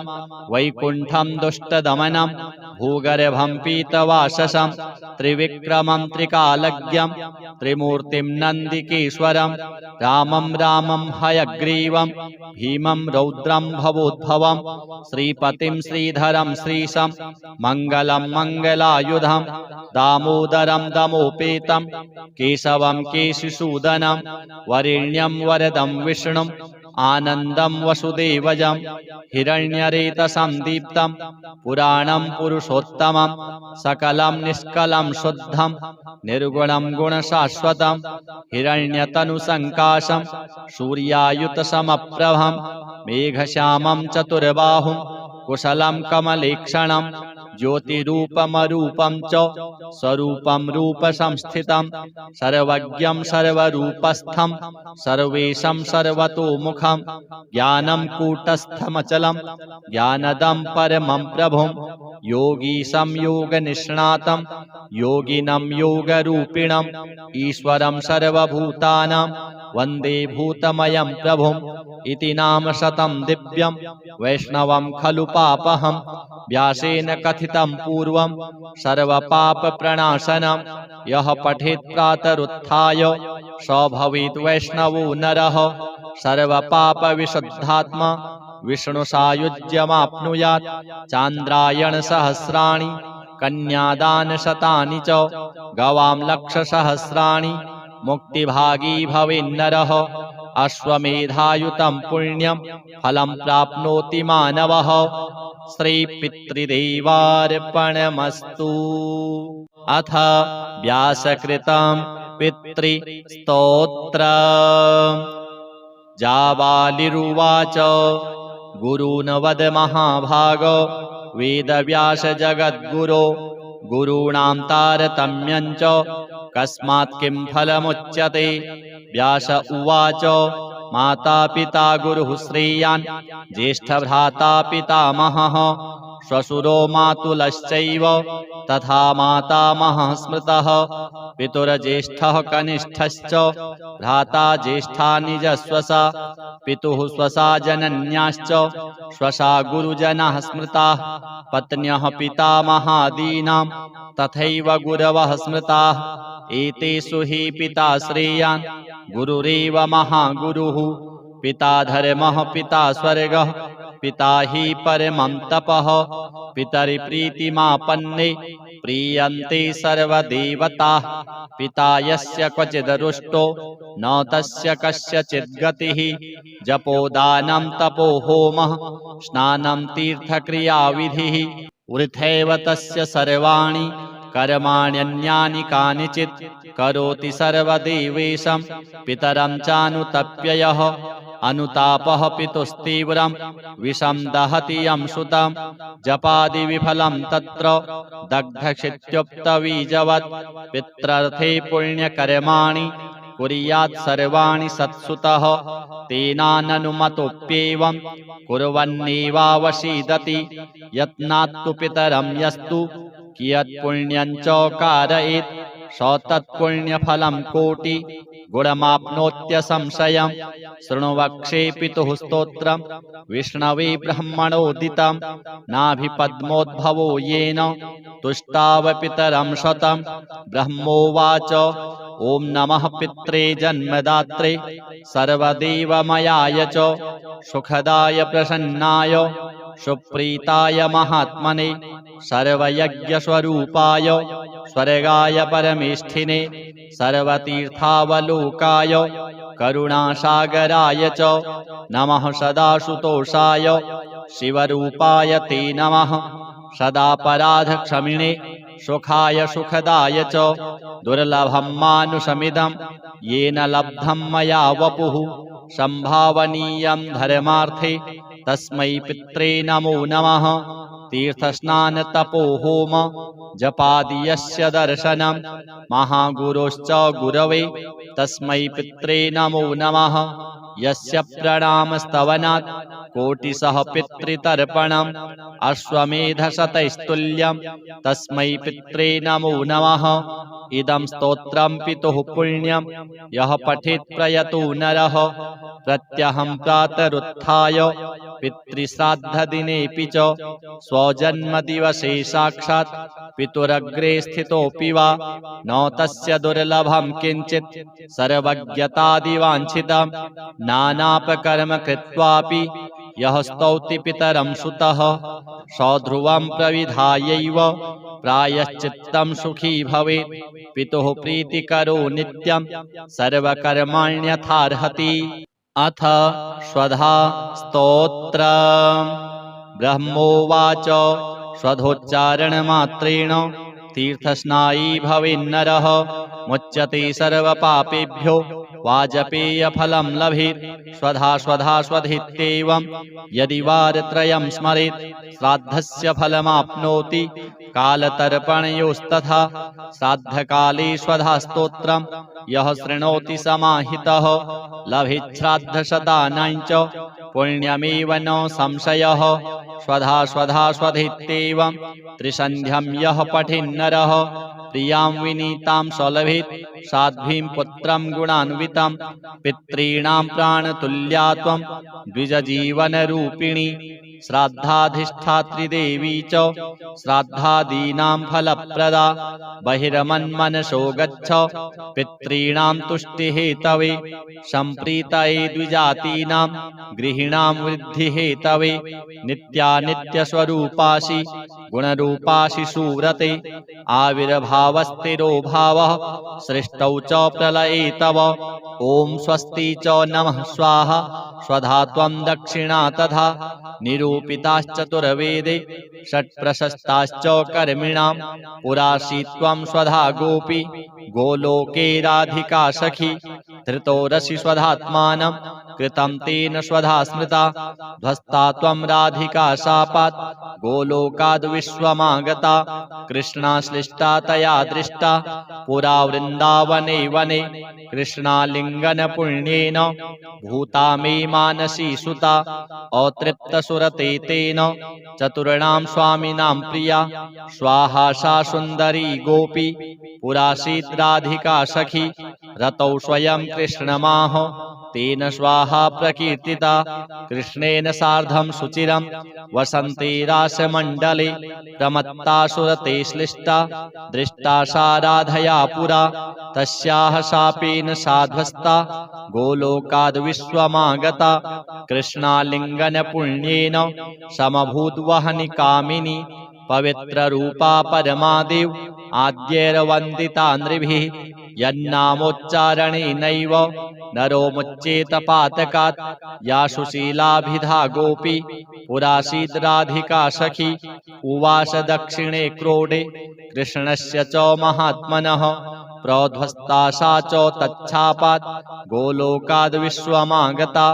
A: वैकुण्ठं दुष्टदमनं भूगर्भं पीतवाससं त्रिविक्रमं त्रिकालज्ञं त्रिमूर्तिं नन्दिकेश्वरं रामं रामं हयग्रीवं भीमं रौद्रं भवोद्भवं श्रीपतिं श्रीधरं श्रीशं मङ्गलं मङ्गलायुधं दामोदरं दमोपेतं केशवं केशिसूदनं वरेण्यं वरदं विष्णुं आनन्दं वसुदेवजं हिरण्यरेतसं दीप्तं पुराणं पुरुषोत्तमं सकलं निष्कलं शुद्धं निर्गुणं गुणशाश्वतं हिरण्यतनुसङ्काशं सूर्यायुतसमप्रभं मेघश्यामं चतुर्बाहुं कुशलं कमलेक्षणं ज्योतिरूपमरूपं च स्वरूपं रूपसंस्थितं सर्वज्ञं सर्वरूपस्थं सर्वेशं सर्वतोमुखं ज्ञानं कूटस्थमचलं ज्ञानदं परमं प्रभुं योगीशं योगनिष्णातं योगिनं योगरूपिणं ईश्वरं सर्वभूतानां वन्दे भूतमयं प्रभुं इति नाम शतं दिव्यं वैष्णवं खलु पापहं व्यासेन कथितं पूर्वं सर्वपापप्रणाशनं यः पठेत् प्रातरुत्थाय स भवेत् वैष्णवो नरः सर्वपापविशुद्धात्मा विष्णुसायुज्यमाप्नुयात् चान्द्रायणसहस्राणि कन्यादानशतानि च गवां लक्षसहस्राणि मुक्तिभागी भवेन्नरः अश्वमेधायुतं पुण्यं फलं प्राप्नोति मानवः श्रीपितृदेवार्पणमस्तु। अथ व्यासकृतं पितृस्तोत्रम्। जाबालिरुवाच गुरून् वद महाभाग वेदव्यास जगद्गुरो गुरूणां तारतम्यं च कस्मात् किं फलमुच्यते। व्यास उवाच माता पिता गुरुः श्रेयान् ज्येष्ठभ्राता पितामहः श्वशुरो मातुलश्चैव तथा मातामहः स्मृतः। पितुर्ज्येष्ठः कनिष्ठश्च भ्राता ज्येष्ठा निजस्वसा पितुः स्वसा जनन्याश्च स्वसा गुरुजनाः स्मृताः। पत्न्यः पितामहादीनां तथैव गुरवः स्मृताः। एतेषु हि पिता श्रेयान् गुरुरेव महागुरुः। पिता धर्मः पिता स्वर्गः पिता हि परमं तपः। पितरिप्रीतिमापन्ने प्रीयन्ते सर्वदेवताः। पिता यस्य क्वचिद् रुष्टो न तस्य कस्यचिद् गतिः। जपोदानं तपो होमः स्नानं तीर्थक्रियाविधिः। वृथैव तस्य सर्वाणि कर्माण्यन्यानि कानिचित् करोति सर्वदेवेशं पितरं चानुतप्ययः। अनुतापः पितुस्तीव्रं विषं दहति यं सुतं। जपादिविफलं तत्र दग्धक्षित्युक्तबीजवत्। पित्रर्थे पुण्यकर्माणि कुर्यात् सर्वाणि सत्सुतः। तेनाननुमतोऽप्येवं कुर्वन्नेवावसीदति। यत्नात्तु पितरं यस्तु कियत् पुण्यं च कारयेत् स तत्पुण्यफलं कोटि गुणमाप्नोत्यसंशयम्। शृणु वक्षे पितुः स्तोत्रम् विष्णवे ब्रह्मणोदितं। नाभिपद्मोद्भवो येन तुष्टाव पितरं शतम्। ब्रह्मोवाच ॐ नमः पित्रे जन्मदात्रे सर्वदेवमयाय च सुखदाय प्रसन्नाय सुप्रीताय महात्मने सर्वयज्ञस्वरूपाय स्वर्गाय परमेष्ठिने सर्वतीर्थावलोकाय करुणासागराय च नमः। सदाशुतोषाय शिवरूपाय ते नमः। सदापराधक्षमिणे सुखाय सुखदाय च दुर्लभं मानुषमिदं येन लब्धं मया वपुः। संभावनीयं धर्मार्थे तस्मै पित्रे नमो नमः। तीर्थस्नानतपो होम जपादि यस्य दर्शनं महागुरोश्च गुरवे तस्मै पित्रे नमो नमः। यस्य प्रणामस्तवनात् कोटिशः पितृतर्पणम् अश्वमेधशतैस्तुल्यं तस्मै पित्रे नमो नमः। इदं स्तोत्रं पितुः पुण्यं यः पठेत् प्रयतो नरः। प्रत्यहं प्रातरुत्थाय पितृश्राद्धदिनेऽपि च स्वजन्मदिवसे साक्षात् पितुरग्रे स्थितोऽपि वा न तस्य दुर्लभं किञ्चित् सर्वज्ञतादिवाञ्छितं। नानापकर्म कृत्वापि यः स्तौति पितरं सुतः सध्रुवं प्रविधायैव प्रायश्चित्तं सुखी भवेत्। पितुः प्रीतिकरो नित्यं सर्वकर्माण्यथार्हति। अथ स्वधा स्तोत्रम्। ब्रह्मोवाच स्वधोच्चारणमात्रेण तीर्थस्नायी भवेन्नरः मुच्यते सर्वपापेभ्यो वाजपेयफलं लभेत्। स्वधा स्वधा स्वधित्येवं यदि वारत्रयं स्मरेत् श्राद्धस्य फलमाप्नोति कालतर्पणयोस्तथा। श्राद्धकाले स्वधा स्तोत्रं यः शृणोति समाहितः लभेत् श्राद्धशतानां च पुण्यमेव न संशयः। स्वधा स्वधा स्वधित्येवं त्रिसन्ध्यं यः पठेन्नरः प्रियां विनीतां सलभेत् साध्वीं पुत्रं गुणान्वितं। पितॄणां प्राणतुल्या त्वं द्विजजीवनरूपिणी श्राद्धाधिष्ठात्री देवी च श्राद्धादीनां फलप्रदा। बहिर्मन्मनसो गच्छ पितॄणां तुष्टिहेतवे सम्प्रीतये द्विजातीनां गृहीणां वृद्धिहेतवे। नित्यानित्यस्वरूपासि गुणरूपासि सुव्रते आविर्भाव भावस्थिरो भावः सृष्टौ च प्रलये तव। ॐ स्वस्ति च नमः स्वाहा स्वधात्वं दक्षिणा तथा निरूपिताश्चतुर्वेदे षट्प्रशस्ताश्च कर्मिणां पुरासीत्वं स्वधा गोपी गोलोके राधिका सखी धृतो रसि स्वधात्मानं कृतं तेन स्वधा स्मृता ध्वस्ता त्वं राधिका शापात् गोलोकाद् विश्वमागता कृष्णाश्लिष्टा तया दृष्टा पुरा वृन्दावने वने कृष्णालिङ्गन पुण्येन भूता मे मानसी सुता अतृप्तसुरते तेन चतुर्णां स्वामिनां प्रिया स्वाहा सा सुन्दरी गोपी पुरासीत् राधिका सखी रतौ स्वयं कृष्णमाह तेन स्वाहा प्रकीर्तिता कृष्णेन सार्धं सुचिरं वसन्ते रासमण्डले प्रमत्ता सुरते श्लिष्टा दृष्टा सा राधया पुरा तस्याः शापेन साध्वस्ता गोलोकाद् विश्वमागता कृष्णालिङ्गन पुण्येन समभूद्वहनि कामिनी पवित्ररूपा परमादेव आद्यैर्वन्दिता नृभिः यन्नामोच्चारणेनैव नरो मुच्येत पातकात् या सुशीलाभिधा गोपी पुरासीत् राधिका सखी उवास दक्षिणे क्रोडे कृष्णस्य च महात्मनः प्रोध्वस्ता सा च तच्छापात् गोलोकाद् विश्वमागता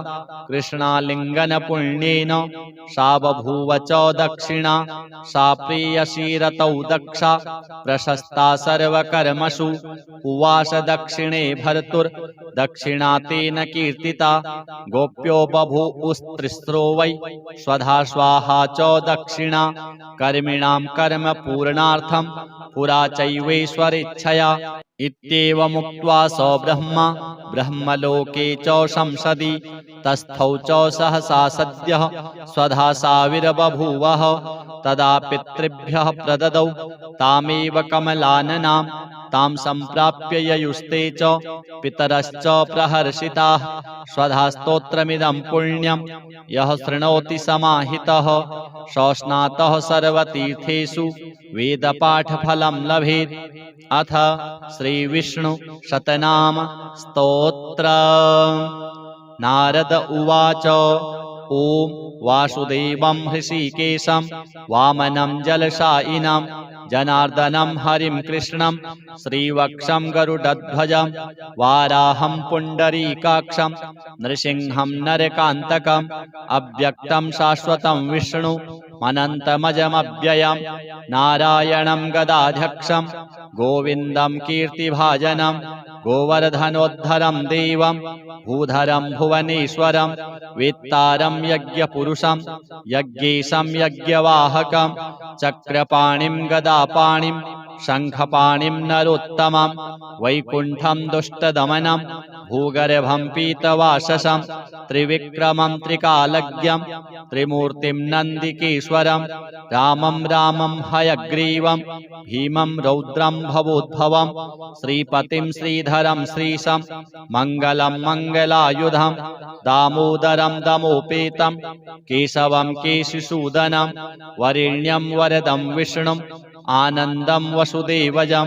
A: कृष्णालिङ्गन पुण्येन सा बभूव च दक्षिणा सा प्रेयसी रतौ दक्षा प्रशस्ता सर्वकर्मसु उवास दक्षिणे भर्तुर्दक्षिणा तेन कीर्तिता गोप्यो बभूवुस्त्रिस्रो वै स्वधा स्वाहा च दक्षिणा कर्मिणां कर्म पूर्णार्थं पुरा चैवेश्वरेच्छया इत्येवमुक्त्वा स ब्रह्मा ब्रह्मलोके च संसदि तस्थौ च सहसा सद्यः स्वधा साविर्बभूवः तदा पितृभ्यः प्रददौ तामेव कमलाननां तां सम्प्राप्य ययुस्ते च पितरश्च प्रहर्षिताः स्वधा स्तोत्रमिदं पुण्यं यः शृणोति समाहितः सस्नातः सर्वतीर्थेषु वेदपाठफलं लभेत्। अथ श्रीविष्णु शतनाम स्तोत्रम्। नारद उवाच ॐ वासुदेवं हृषीकेशं वामनं जलशायिनं जनार्दनं हरिं कृष्णं श्रीवक्षं गरुडध्वजं वाराहं पुण्डरीकाक्षं नृसिंहं नरकान्तकम् अव्यक्तं शाश्वतं विष्णु अनन्तमजमव्ययं नारायणं गदाध्यक्षं गोविन्दं कीर्तिभाजनं गोवर्धनोद्धरं देवं भूधरं भुवनेश्वरं वेत्तारं यज्ञपुरुषं यज्ञेशं यज्ञवाहकं चक्रपाणिं गदापाणिं शङ्खपाणिं नरोत्तमं वैकुण्ठं दुष्टदमनं भूगर्भं पीतवाससं त्रिविक्रमं त्रिकालज्ञं त्रिमूर्तिं नन्दिकेश्वरं रामं रामं हयग्रीवं भीमं रौद्रं भवोद्भवं श्रीपतिं श्रीधरं श्रीशं मङ्गलं मङ्गलायुधं दामोदरं दमोपेतं केशवं केशिसूदनं वरेण्यं वरदं विष्णुं आनन्दं वसुदेवजं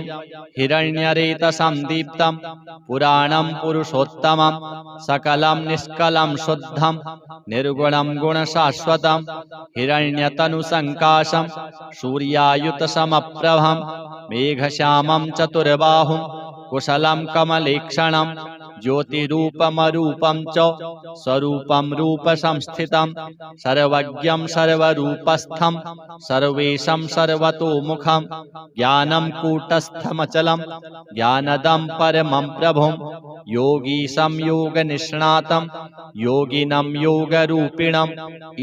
A: हिरण्यरेतसं दीप्तं पुराणं पुरुषोत्तमं सकलं निष्कलं शुद्धं निर्गुणं गुणशाश्वतं हिरण्यतनुसङ्काशं सूर्यायुतसमप्रभं मेघश्यामं चतुर्बाहुं कुशलं कमलेक्षणं ज्योतिरूपमरूपं च स्वरूपं रूपसंस्थितं सर्वज्ञं सर्वरूपस्थं सर्वेशं सर्वतोमुखं ज्ञानं कूटस्थमचलं ज्ञानदं परमं प्रभुं योगीशं योगनिष्णातं योगिनं योगरूपिणम्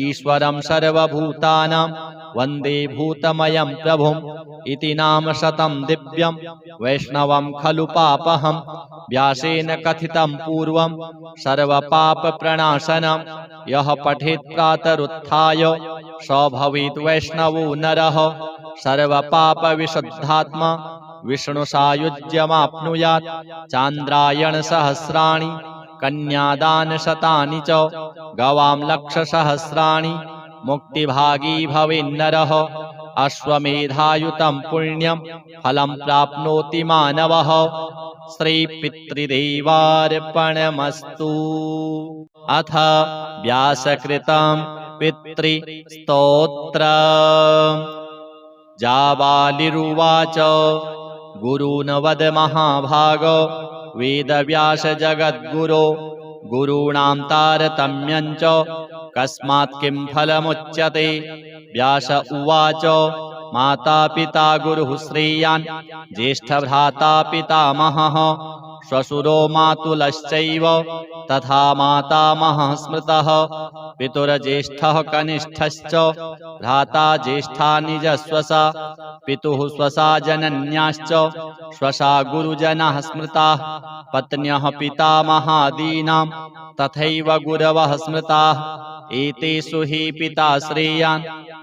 A: ईश्वरं सर्वभूतानां वन्दे भूतमयं प्रभुम् इति नाम शतं दिव्यं वैष्णवं खलु पापहं व्यासेन कथितं पूर्वं सर्वपापप्रणाशनं यः पठेत् प्रातरुत्थाय स भवेत् वैष्णवो नरः सर्वपापविशुद्धात्मा विष्णुसायुज्यमाप्नुयात् चान्द्रायणसहस्राणि कन्यादानशतानि च गवां लक्षसहस्राणि मुक्तिभागी भवेन्नरः अश्वमेधायुतं पुण्यं फलं प्राप्नोति मानवः। श्रीपितृदेवार्पणमस्तु। अथ व्यासकृतं पितृस्तोत्रम्। जाबालिरुवाच गुरून् वद महाभागो वेदव्यास जगद्गुरो गुरूणां तारतम्यं च कस्मात् किं फलमुच्यते। व्यास उवाच माता पिता गुरुः श्रेयान् ज्येष्ठभ्राता पितामहः श्वशुरो मातुलश्चैव तथा मातामहः स्मृतः। पितुर्ज्येष्ठः कनिष्ठश्च भ्राता ज्येष्ठा निजस्वसा पितुः स्वसा जनन्याश्च स्वसा गुरुजनाः स्मृताः। पत्न्यः पितामहादीनां तथैव गुरवः स्मृताः। एतेषु हि पिता श्रेयान्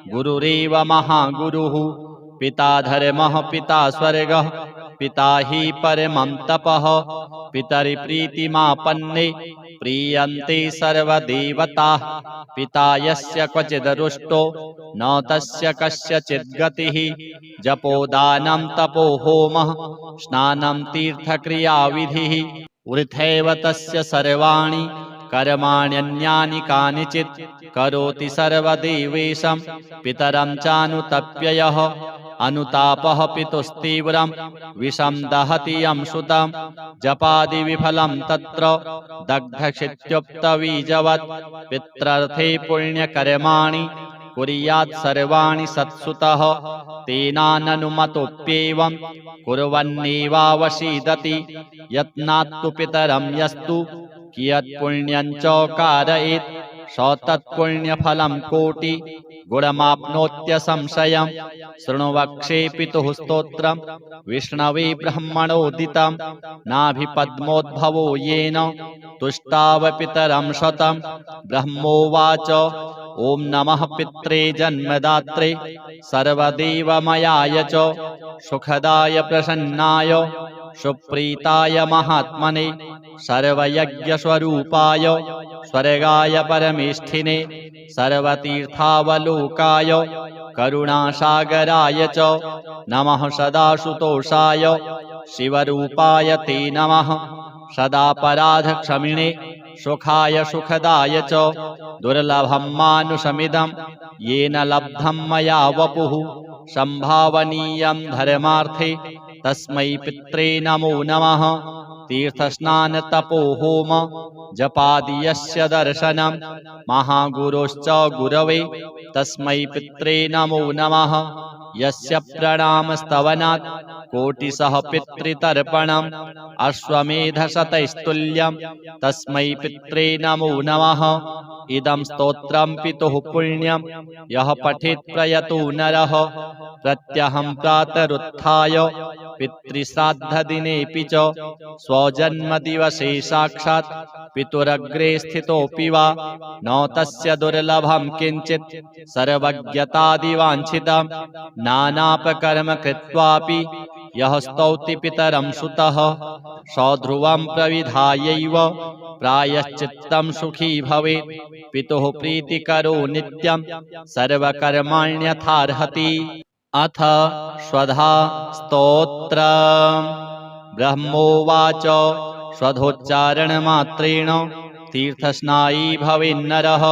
A: गुरुरेव महागुरुः। पिता धर्मः पिता स्वर्गः पिता हि परमं तपः। पितरिप्रीतिमापन्ने प्रीयन्ते सर्वदेवताः। पिता यस्य क्वचिद् रुष्टो न तस्य कस्यचित् गतिः। जपोदानं तपो होमः स्नानं तीर्थक्रियाविधिः। वृथैव तस्य सर्वाणि कर्माण्यन्यानि कानिचित् करोति सर्वदेवेशं पितरं चानुतप्य यः। अनुतापः पितुस्तीव्रं विषं दहति यं सुतं जपादिविफलं तत्र दग्धक्षित्युक्तबीजवत्। पित्रर्थे पुण्यकर्माणि कुर्यात् सर्वाणि सत्सुतः तेनाननुमतोऽप्येवं कुर्वन्नेवावसीदति। यत्नात्तु पितरं यस्तु कियत् पुण्यं च कारयेत् स तत्पुण्यफलं कोटि गुणमाप्नोत्यसंशयम्। शृणु वक्षे पितुः स्तोत्रम् विष्णवे ब्रह्मणोदितं नाभिपद्मोद्भवो येन तुष्टाव पितरं शतं। ब्रह्मोवाच ॐ नमः पित्रे जन्मदात्रे सर्वदेवमयाय च सुखदाय प्रसन्नाय सुप्रीताय महात्मने सर्वयज्ञस्वरूपाय स्वर्गाय परमेष्ठिने सर्वतीर्थावलोकाय करुणासागराय च नमः। सदाशुतोषाय शिवरूपाय ते नमः। सदापराधक्षमिणे सुखाय सुखदाय च दुर्लभं मानुषमिदं येन लब्धं मया वपुः। संभावनीयं धर्मार्थे तस्मै पित्रे नमो नमः। तीर्थस्नान तपो होम जपादि यस्य दर्शनं महागुरोश्च गुरवे तस्मै पित्रे नमो नमः। यस्य प्रणामस्तवनात् कोटिशः पितृतर्पणम् अश्वमेधशतैस्तुल्यं तस्मै पित्रे नमो नमः। इदं स्तोत्रं पितुः पुण्यं यः पठेत् प्रयतो नरः। प्रत्यहं प्रातरुत्थाय पितृश्राद्धदिनेऽपि च स्वजन्मदिवसे साक्षात् पितुरग्रे स्थितोऽपि वा न तस्य दुर्लभं किञ्चित् सर्वज्ञतादिवाञ्छितं। नानापकर्म कृत्वापि यः स्तौति पितरं सुतः सध्रुवं प्रविधायैव प्रायश्चित्तं सुखी भवेत्। पितुः प्रीतिकरो नित्यं सर्वकर्माण्यथार्हति। अथ स्वधा स्तोत्रम्। ब्रह्मोवाच स्वधोच्चारणमात्रेण तीर्थस्नायी भवेन्नरः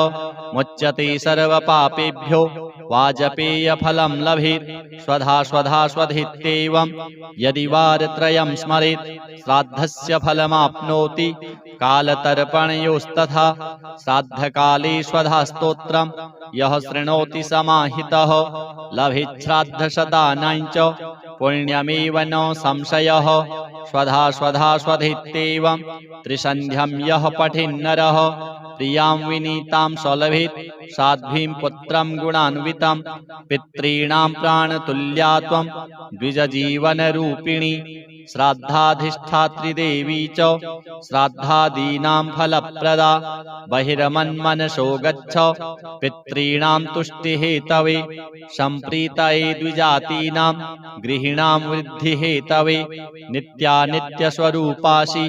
A: मुच्यते सर्वपापेभ्यो वाजपेयफलं लभेत्। स्वधा स्वधा स्वधेत्येवं यदि वारत्रयं स्मरेत् श्राद्धस्य फलमाप्नोति कालतर्पणयोस्तथा। श्राद्धकाले स्वधा स्तोत्रं यः शृणोति समाहितः लभेत् श्राद्धशतानां च पुण्यमेव न संशयः। स्वधा स्वधा स्वधेत्येवं त्रिसन्ध्यं यः पठेन्नरः प्रियां विनीतां सलभेत् साध्वीं पुत्रं गुणान्वितं। पितॄणां प्राणतुल्या त्वं द्विजजीवनरूपिणी श्राद्धाधिष्ठात्री देवी च श्राद्धादीनां फलप्रदा। बहिर्मन्मनसो गच्छ पितॄणां तुष्टिहेतवे सम्प्रीतये द्विजातीनां गृहीणां वृद्धिहेतवे। नित्यानित्यस्वरूपासि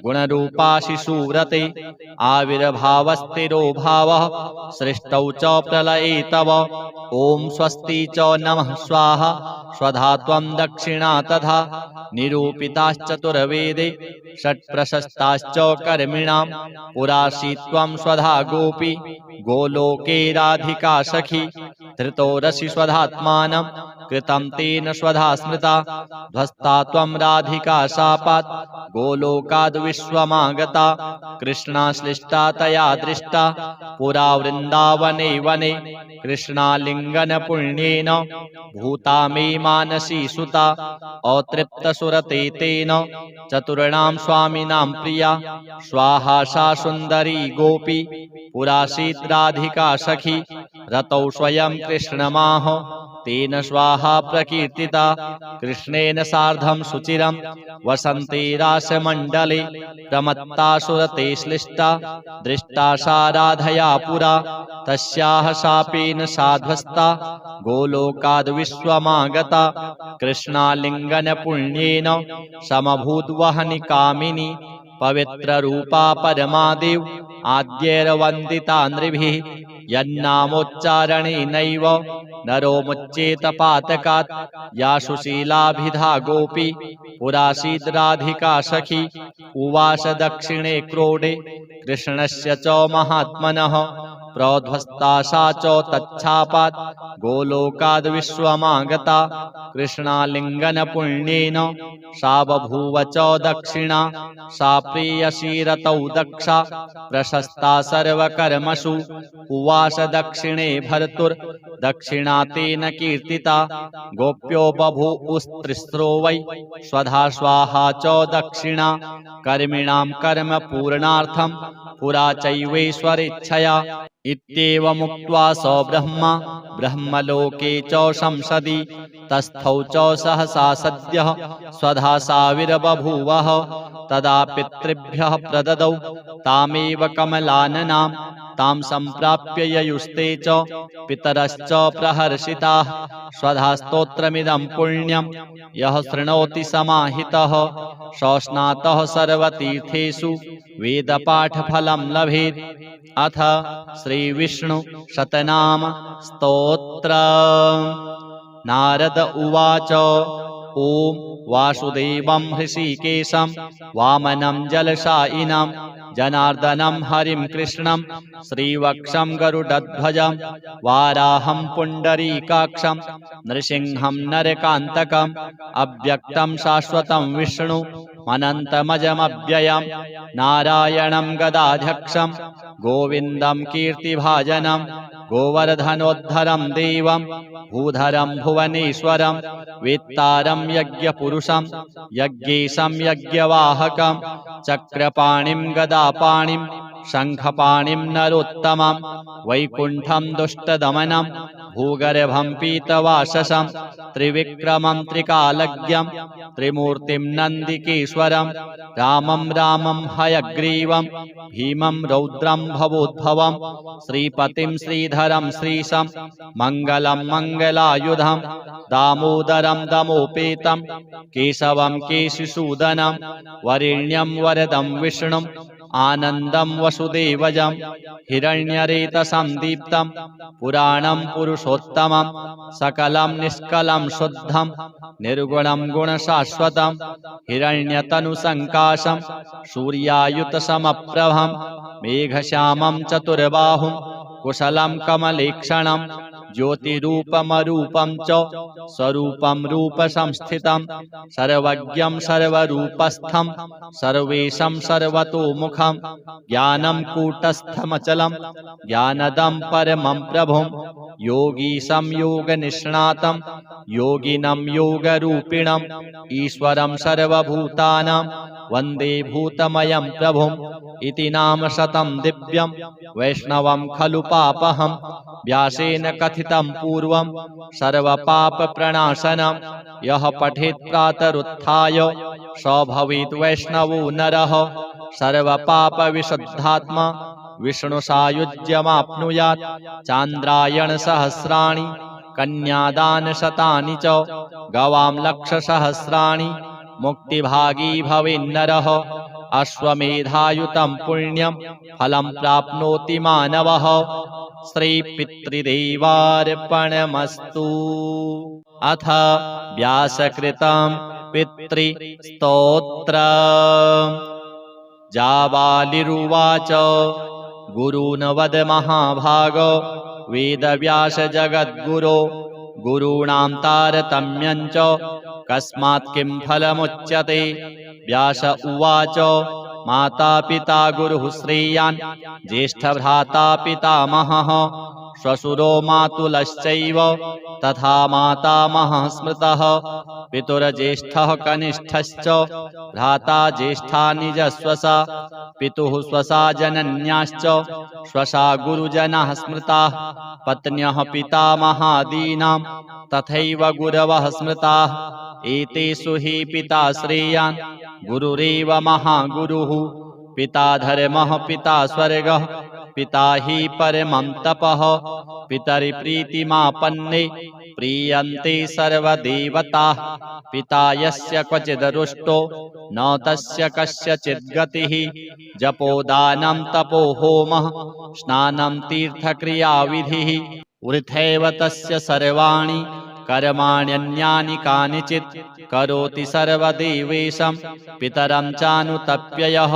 A: गुणरूपा शिशुव्रते आविर्भावस्तिरो भावः सृष्टौ च प्रलये तव ॐ स्वस्ति च नमः स्वाहा स्वधा त्वं दक्षिणा तथा निरूपिताश्चतुर्वेदे षट्प्रशस्ताश्च कर्मिणां पुराशी त्वं स्वधा गोपी गोलोके राधिका सखी धृतो रसि स्वधात्मानं कृतं तेन स्वधा स्मृता ध्वस्ता त्वं राधिका शापात् गोलोकाद् विश्वमागता कृष्णाश्लिष्टा तया दृष्टा पुरा वृन्दावने वने कृष्णालिङ्गन पुण्येन भूता मे मानसी सुता अतृप्तसुरते तेन चतुर्णां स्वामिनां प्रिया स्वाहा सा सुन्दरी गोपी पुरासीत् राधिका सखी रतौ स्वयं कृष्णमाह तेन स्वाहा प्रकीर्तिता कृष्णेन सार्धं सुचिरं वसन्ते रासमण्डले प्रमत्ता सुरते श्लिष्टा दृष्टा सा राधया पुरा तस्याः शापेन साध्वस्ता गोलोकाद् विश्वमागता कृष्णालिङ्गन पुण्येन समभूद्वहनि कामिनी पवित्ररूपा परमादेव आद्यैर्वन्दिता नृभिः यन्नामोच्चारणेनैव नरो मुच्येत पातकात् या सुशीलाभिधा गोपी पुरासीद् राधिका सखी उवास दक्षिणे क्रोडे कृष्णस्य च महात्मनः प्रोध्वस्ता सा च तच्छापात् गोलोकाद् विश्वमागता कृष्णालिङ्गन पुण्येन सा बभूव च दक्षिणा सा प्रेयसी रतौ दक्षा प्रशस्ता सर्वकर्मसु उवास दक्षिणे भर्तुर्दक्षिणा तेन कीर्तिता गोप्यो बभूवुस्त्रिस्रो वै स्वधा स्वाहा च दक्षिणा कर्मिणां कर्म पूर्णार्थं पुरा चैवेश्वरेच्छया इत्येवमुक्त्वा स ब्रह्मा ब्रह्मलोके च संसदि तस्थौ च सहसा सद्यः स्वधा साविर्बभूवः तदा पितृभ्यः प्रददौ तामेव कमलाननां तां सम्प्राप्य ययुस्ते च पितरश्च प्रहर्षिताः स्वधा स्तोत्रमिदं पुण्यं यः शृणोति समाहितः सस्नातः सर्वतीर्थेषु वेदपाठफलं लभेत्। अथ श्रीविष्णु शतनाम स्तोत्र। नारद उवाच ॐ वासुदेवं हृषीकेशं वामनं जलशायिनं जनार्दनं हरिं कृष्णं श्रीवक्षं गरुडध्वजं वाराहं पुण्डरीकाक्षं नृसिंहं नरकान्तकम् अव्यक्तं शाश्वतं विष्णु अनन्तमजमव्ययं नारायणं गदाध्यक्षं गोविन्दं कीर्तिभाजनं गोवर्धनोद्धरं देवं भूधरं भुवनेश्वरं वेत्तारं यज्ञपुरुषं यज्ञेशं यज्ञवाहकं चक्रपाणिं गदापाणिं शङ्खपाणिं नरोत्तमं वैकुण्ठं दुष्टदमनं भूगर्भं पीतवाससं त्रिविक्रमं त्रिकालज्ञं त्रिमूर्तिं नन्दिकेश्वरं रामं रामं हयग्रीवं भीमं रौद्रं भवोद्भवं श्रीपतिं श्रीधरं श्रीशं मङ्गलं मङ्गलायुधं दामोदरं दमोपेतं केशवं केशिसूदनं वरेण्यं वरदं विष्णुं आनन्दं वसुदेवजं हिरण्यरेतसं दीप्तं पुराणं पुरुषोत्तमं सकलं निष्कलं शुद्धं निर्गुणं गुणशाश्वतं हिरण्यतनुसङ्काशं सूर्यायुतसमप्रभं मेघश्यामं चतुर्बाहुं कुशलं कमलेक्षणं ज्योतिरूपमरूपं च स्वरूपं रूपसंस्थितं सर्वज्ञं सर्वरूपस्थं सर्वेशं सर्वतोमुखं ज्ञानं कूटस्थमचलं ज्ञानदं परमं प्रभुं योगीशं योगनिष्णातं योगिनं योगरूपिणम् ईश्वरं सर्वभूतानां वन्दे भूतमयं प्रभुम् इति नाम शतं दिव्यं वैष्णवं खलु पापहं व्यासेन कथितं पूर्वं सर्वपापप्रणाशनं यः पठेत् प्रातरुत्थाय स भवेत् वैष्णवो नरः सर्वपापविशुद्धात्मा विष्णुसायुज्यमाप्नुयात् चान्द्रायणसहस्राणि कन्यादानशतानि च गवां लक्षसहस्राणि मुक्तिभागी भवेन्नरः अश्वमेधायुतं पुण्यं फलं प्राप्नोति मानवः। श्रीपितृदेवार्पणमस्तु। अथ व्यासकृतं पितृस्तोत्रम्। जाबालिरुवाच गुरून् वद महाभाग वेदव्यास जगद्गुरो गुरूणां तारतम्यं च कस्मात् किं फलमुच्यते। व्यास उवाच माता पिता गुरुः श्रेयान् ज्येष्ठभ्राता पितामहः श्वशुरो मातुलश्चैव तथा मातामहः स्मृतः। पितुर्ज्येष्ठः कनिष्ठश्च भ्राता ज्येष्ठा निजस्वसा पितुः स्वसा जनन्याश्च स्वसा गुरुजनाः स्मृताः। पत्न्यः पितामहादीनां तथैव गुरवः स्मृताः। एतेषु हि पिता श्रेयान् गुरुरेव महागुरुः। पिता धर्मः पिता स्वर्गः पिता हि परमं तपः। पितरिप्रीतिमापन्ने प्रीयन्ते सर्वदेवताः। पिता यस्य क्वचिद् रुष्टो न तस्य कस्यचित् गतिः। जपोदानं तपो होमः स्नानं तीर्थक्रियाविधिः। वृथैव तस्य सर्वाणि कर्माण्यन्यानि कानिचित् करोति सर्वदेवेशं पितरं चानुतप्य यः।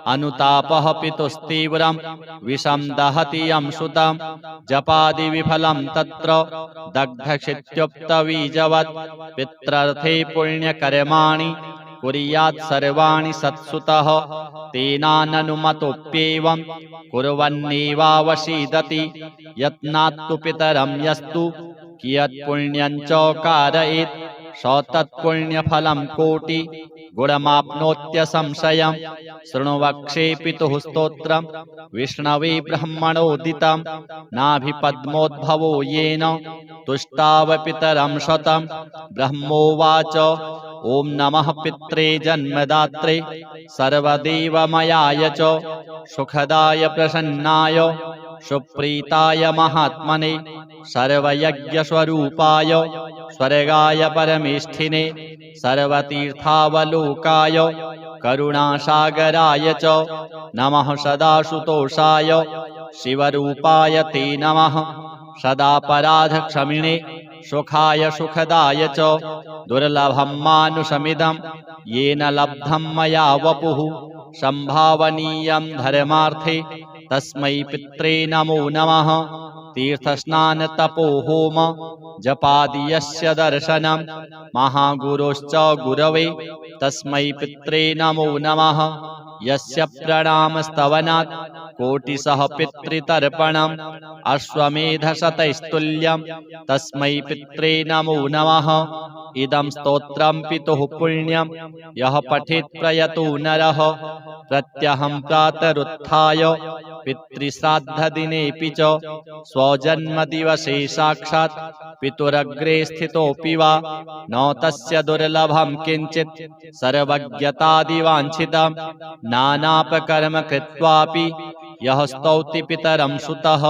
A: अनुतापः पितुस्तीव्रं विषं दहति यं सुतं जपादिविफलं तत्र दग्धक्षित्युक्तबीजवत्। पित्रर्थे पुण्यकर्माणि कुर्यात् सर्वाणि सत्सुतः तेनाननुमतोऽप्येवं कुर्वन्नेवावसीदति। यत्नात्तु पितरं यस्तु कियत् पुण्यं च कारयेत् स तत्पुण्यफलं कोटि गुणमाप्नोत्यसंशयम्। शृणु वक्षे पितुः स्तोत्रम् विष्णवे ब्रह्मणोदितं नाभिपद्मोद्भवो येन तुष्टाव पितरं शतं। ब्रह्मोवाच ॐ नमः पित्रे जन्मदात्रे सर्वदेवमयाय च सुखदाय प्रसन्नाय सुप्रीताय महात्मने सर्वयज्ञस्वरूपाय स्वर्गाय परमेष्ठिने सर्वतीर्थावलोकाय करुणासागराय च नमः। सदाशुतोषाय शिवरूपाय ते नमः। सदापराधक्षमिणे सुखाय सुखदाय च दुर्लभं मानुषमिदं येन लब्धं मया वपुः। संभावनीयं धर्मार्थे तस्मै पित्रे नमो नमः। तीर्थस्नान तपो होम जपादि यस्य दर्शनं महागुरोश्च गुरवे तस्मै पित्रे नमो नमः। यस्य प्रणामस्तवनात् कोटिशः पितृतर्पणम् अश्वमेधशतैस्तुल्यं तस्मै पित्रे नमो नमः। इदं स्तोत्रं पितुः पुण्यं यः पठेत् प्रयतो नरः। प्रत्यहं प्रातरुत्थाय पितृश्राद्धदिनेऽपि च स्वजन्मदिवसे साक्षात् पितुरग्रे स्थितोऽपि वा न तस्य दुर्लभं किञ्चित् सर्वज्ञतादिवाञ्छितं। नानापकर्म कृत्वापि यः स्तौति पितरं सुतः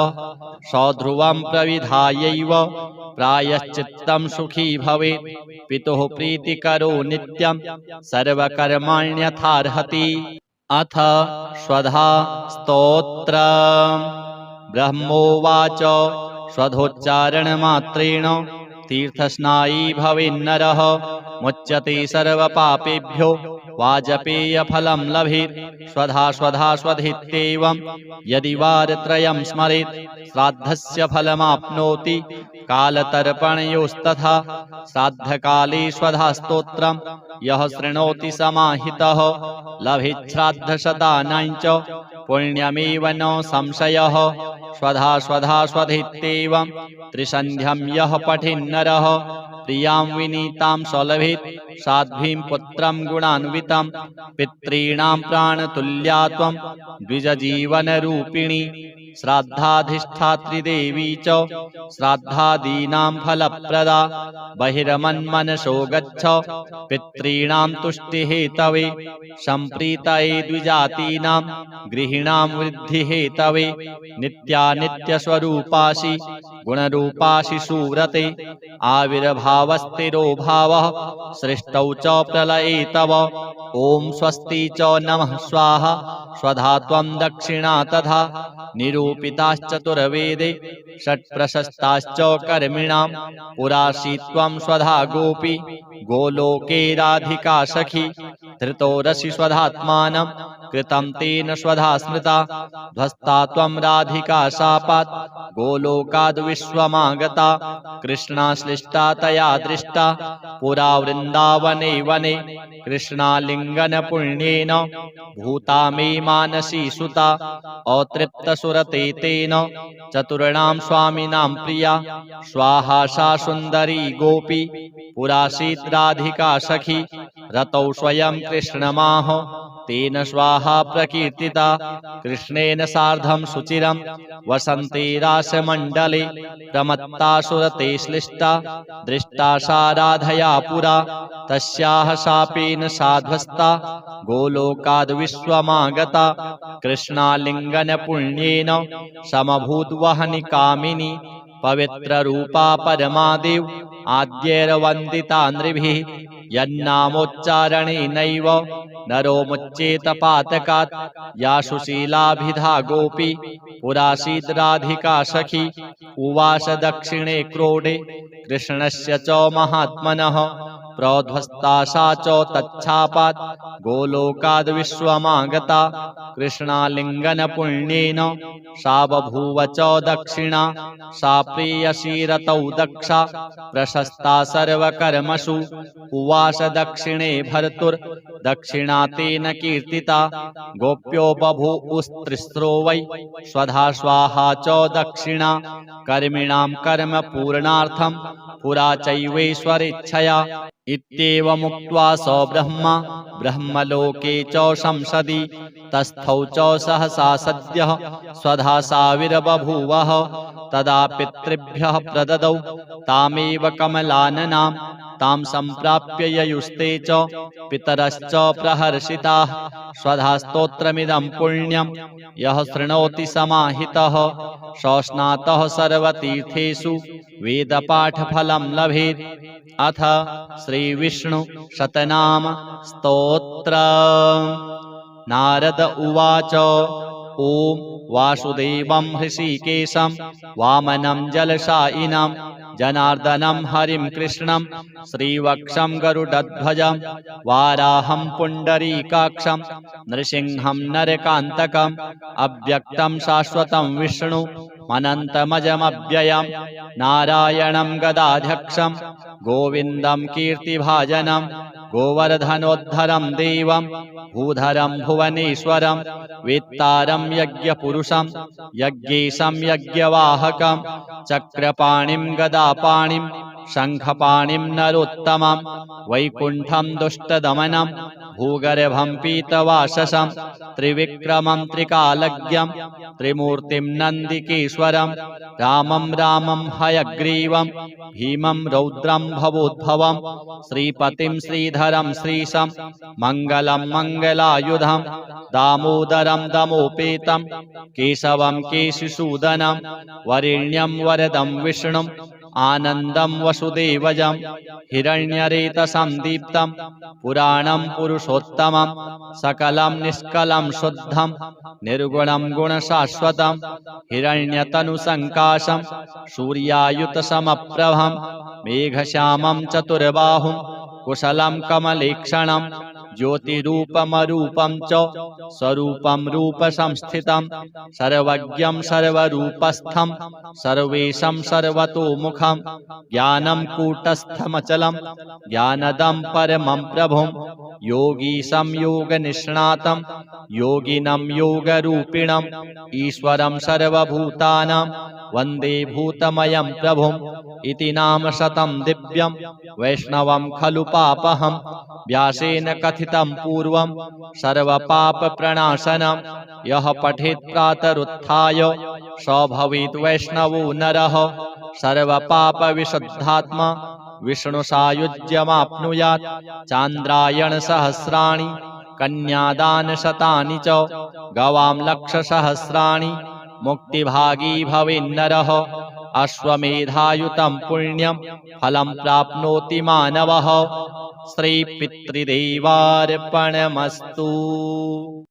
A: स ध्रुवं प्रविधायैव प्रायश्चित्तं सुखी भवेत्। पितुः प्रीतिकरो नित्यं सर्वकर्माण्यथार्हति। अथ स्वधा स्तोत्रम्। ब्रह्मोवाच स्वधोच्चारणमात्रेण तीर्थस्नायी भवेन्नरः मुच्यते सर्वपापेभ्यो वाजपेयफलं लभेत्। स्वधा स्वधा स्वधित्येवं यदि वारत्रयं स्मरेत् श्राद्धस्य फलमाप्नोति कालतर्पणयोस्तथा। श्राद्धकाले स्वधा स्तोत्रं यः शृणोति समाहितः लभेत् श्राद्धशतानां च पुण्यमेव न संशयः। स्वधा स्वधा स्वधित्येवं त्रिसन्ध्यं यः पठेन्नरः प्रियां विनीतां स लभेत् साध्वीं पुत्रं गुणान्वितं। पितॄणां प्राणतुल्या त्वं द्विजजीवनरूपिणी श्राद्धाधिष्ठात्री देवी च श्राद्धादीनां फलप्रदा। बहिर्मन्मनसो गच्छ पितॄणां तुष्टिहेतवे सम्प्रीतये द्विजातीनां गृहीणां वृद्धिहेतवे। नित्यानित्यस्वरूपासि गुणरूपाशि सुव्रते आविर्भावस्तिरो भावः सृष्टौ च प्रलये तव ॐ स्वस्ति च नमः स्वाहा स्वधा त्वं दक्षिणा तथा निरूपिताश्चतुर्वेदे षट्प्रशस्ताश्च कर्मिणां पुरासि त्वं स्वधा गोपी गोलोके राधिका सखी धृतो रसि स्वधात्मानं कृतं तेन स्वधा स्मृता ध्वस्ता त्वं राधिका शापात् गोलोकाद् विश्वमागता कृष्णाश्लिष्टा तया दृष्टा पुरा वृन्दावने वने कृष्णालिङ्गन पुण्येन भूता मे मानसी सुता अतृप्तसुरते तेन चतुर्णां स्वामिनां प्रिया स्वाहा सा सुन्दरी गोपी पुरासीत् राधिका सखी रतौ स्वयं कृष्णमाह तेन स्वाहा प्रकीर्तिता कृष्णेन सार्धं सुचिरं वसन्ते रासमण्डले प्रमत्ता सुरते श्लिष्टा दृष्टा सा राधया पुरा तस्याः शापेन साध्वस्ता गोलोकाद् विश्वमागता कृष्णालिङ्गन पुण्येन समभूद्वहनि कामिनी पवित्ररूपा परमादेव आद्यैर्वन्दिता नृभिः यन्नामोच्चारणेनैव नरो मुच्येत पातकात् या सुशीलाभिधा गोपी पुरासीद् राधिका सखी उवास दक्षिणे क्रोडे कृष्णस्य च महात्मनः प्रोध्वस्ता सा च तच्छापात् गोलोकाद् विश्वमागता कृष्णालिङ्गन पुण्येन सा बभूव च दक्षिणा सा प्रेयसी रतौ दक्षा प्रशस्ता सर्वकर्मसु उवास दक्षिणे भर्तुर्दक्षिणा तेन कीर्तिता गोप्यो बभूवुस्त्रिस्रो वै स्वधा स्वाहा च दक्षिणा कर्मिणां कर्म पूर्णार्थं पुरा चैवेश्वरेच्छया इत्येवमुक्त्वा स ब्रह्मा ब्रह्मलोके च संसदि तस्थौ च सहसा सद्यः स्वधा साविर्बभूवः तदा पितृभ्यः प्रददौ तामेव कमलाननां तां सम्प्राप्य ययुस्ते च पितरश्च प्रहर्षिताः स्वधा स्तोत्रमिदं पुण्यं यः शृणोति समाहितः सस्नातः सर्वतीर्थेषु वेदपाठफलं लभेत् अथ श्रीविष्णु शतनाम स्तोत्र नारद उवाच ॐ वासुदेवं हृषीकेशं वामनं जलशायिनं जनार्दनं हरिं कृष्णं श्रीवक्षं गरुडध्वजं वाराहं पुण्डरीकाक्षं नृसिंहं नरकान्तकम् अव्यक्तं शाश्वतं विष्णु अनन्तमजमव्ययं नारायणं गदाध्यक्षं गोविन्दं कीर्तिभाजनं गोवर्धनोद्धरं देवं भूधरं भुवनेश्वरं वेत्तारं यज्ञपुरुषं यज्ञेशं यज्ञवाहकं चक्रपाणिं गदापाणिं शङ्खपाणिं नरोत्तमं वैकुण्ठं दुष्टदमनं भूगर्भं पीतवाससं त्रिविक्रमं त्रिकालज्ञं त्रिमूर्तिं नन्दिकेश्वरं रामं रामं हयग्रीवं भीमं रौद्रं भवोद्भवं श्रीपतिं श्रीधरं श्रीशं मङ्गलं मङ्गलायुधं दामोदरं दमोपेतं केशवं केशिसूदनं वरेण्यं वरदं विष्णुम् आनन्दं वसुदेवजं हिरण्यरेतसं दीप्तं पुराणं पुरुषोत्तमं सकलं निष्कलं शुद्धं निर्गुणं गुणशाश्वतं हिरण्यतनुसङ्काशं सूर्यायुतसमप्रभं मेघश्यामं चतुर्बाहुं कुशलं कमलेक्षणं ज्योतिरूपमरूपं च स्वरूपं रूपसंस्थितं सर्वज्ञं सर्वरूपस्थं सर्वेशं सर्वतोमुखं ज्ञानं कूटस्थमचलं ज्ञानदं परमं प्रभुं योगीशं योगनिष्णातं योगिनं योगरूपिणम् ईश्वरं सर्वभूतानां वन्दे भूतमयं प्रभुम् इति नाम शतं दिव्यं वैष्णवं खलु पापहं व्यासेन कथितं पूर्वं सर्वपापप्रणाशनं यः पठेत् प्रातरुत्थाय स भवेत् वैष्णवो नरः सर्वपापविशुद्धात्मा विष्णुसायुज्यमाप्नुयात् चान्द्रायणसहस्राणि कन्यादानशतानि च गवां लक्षसहस्राणि मुक्तिभागी भवेन्नरः अश्वमेधायुतं पुण्यं फलं प्राप्नोति मानवः। श्रीपितृदेवार्पणमस्तु।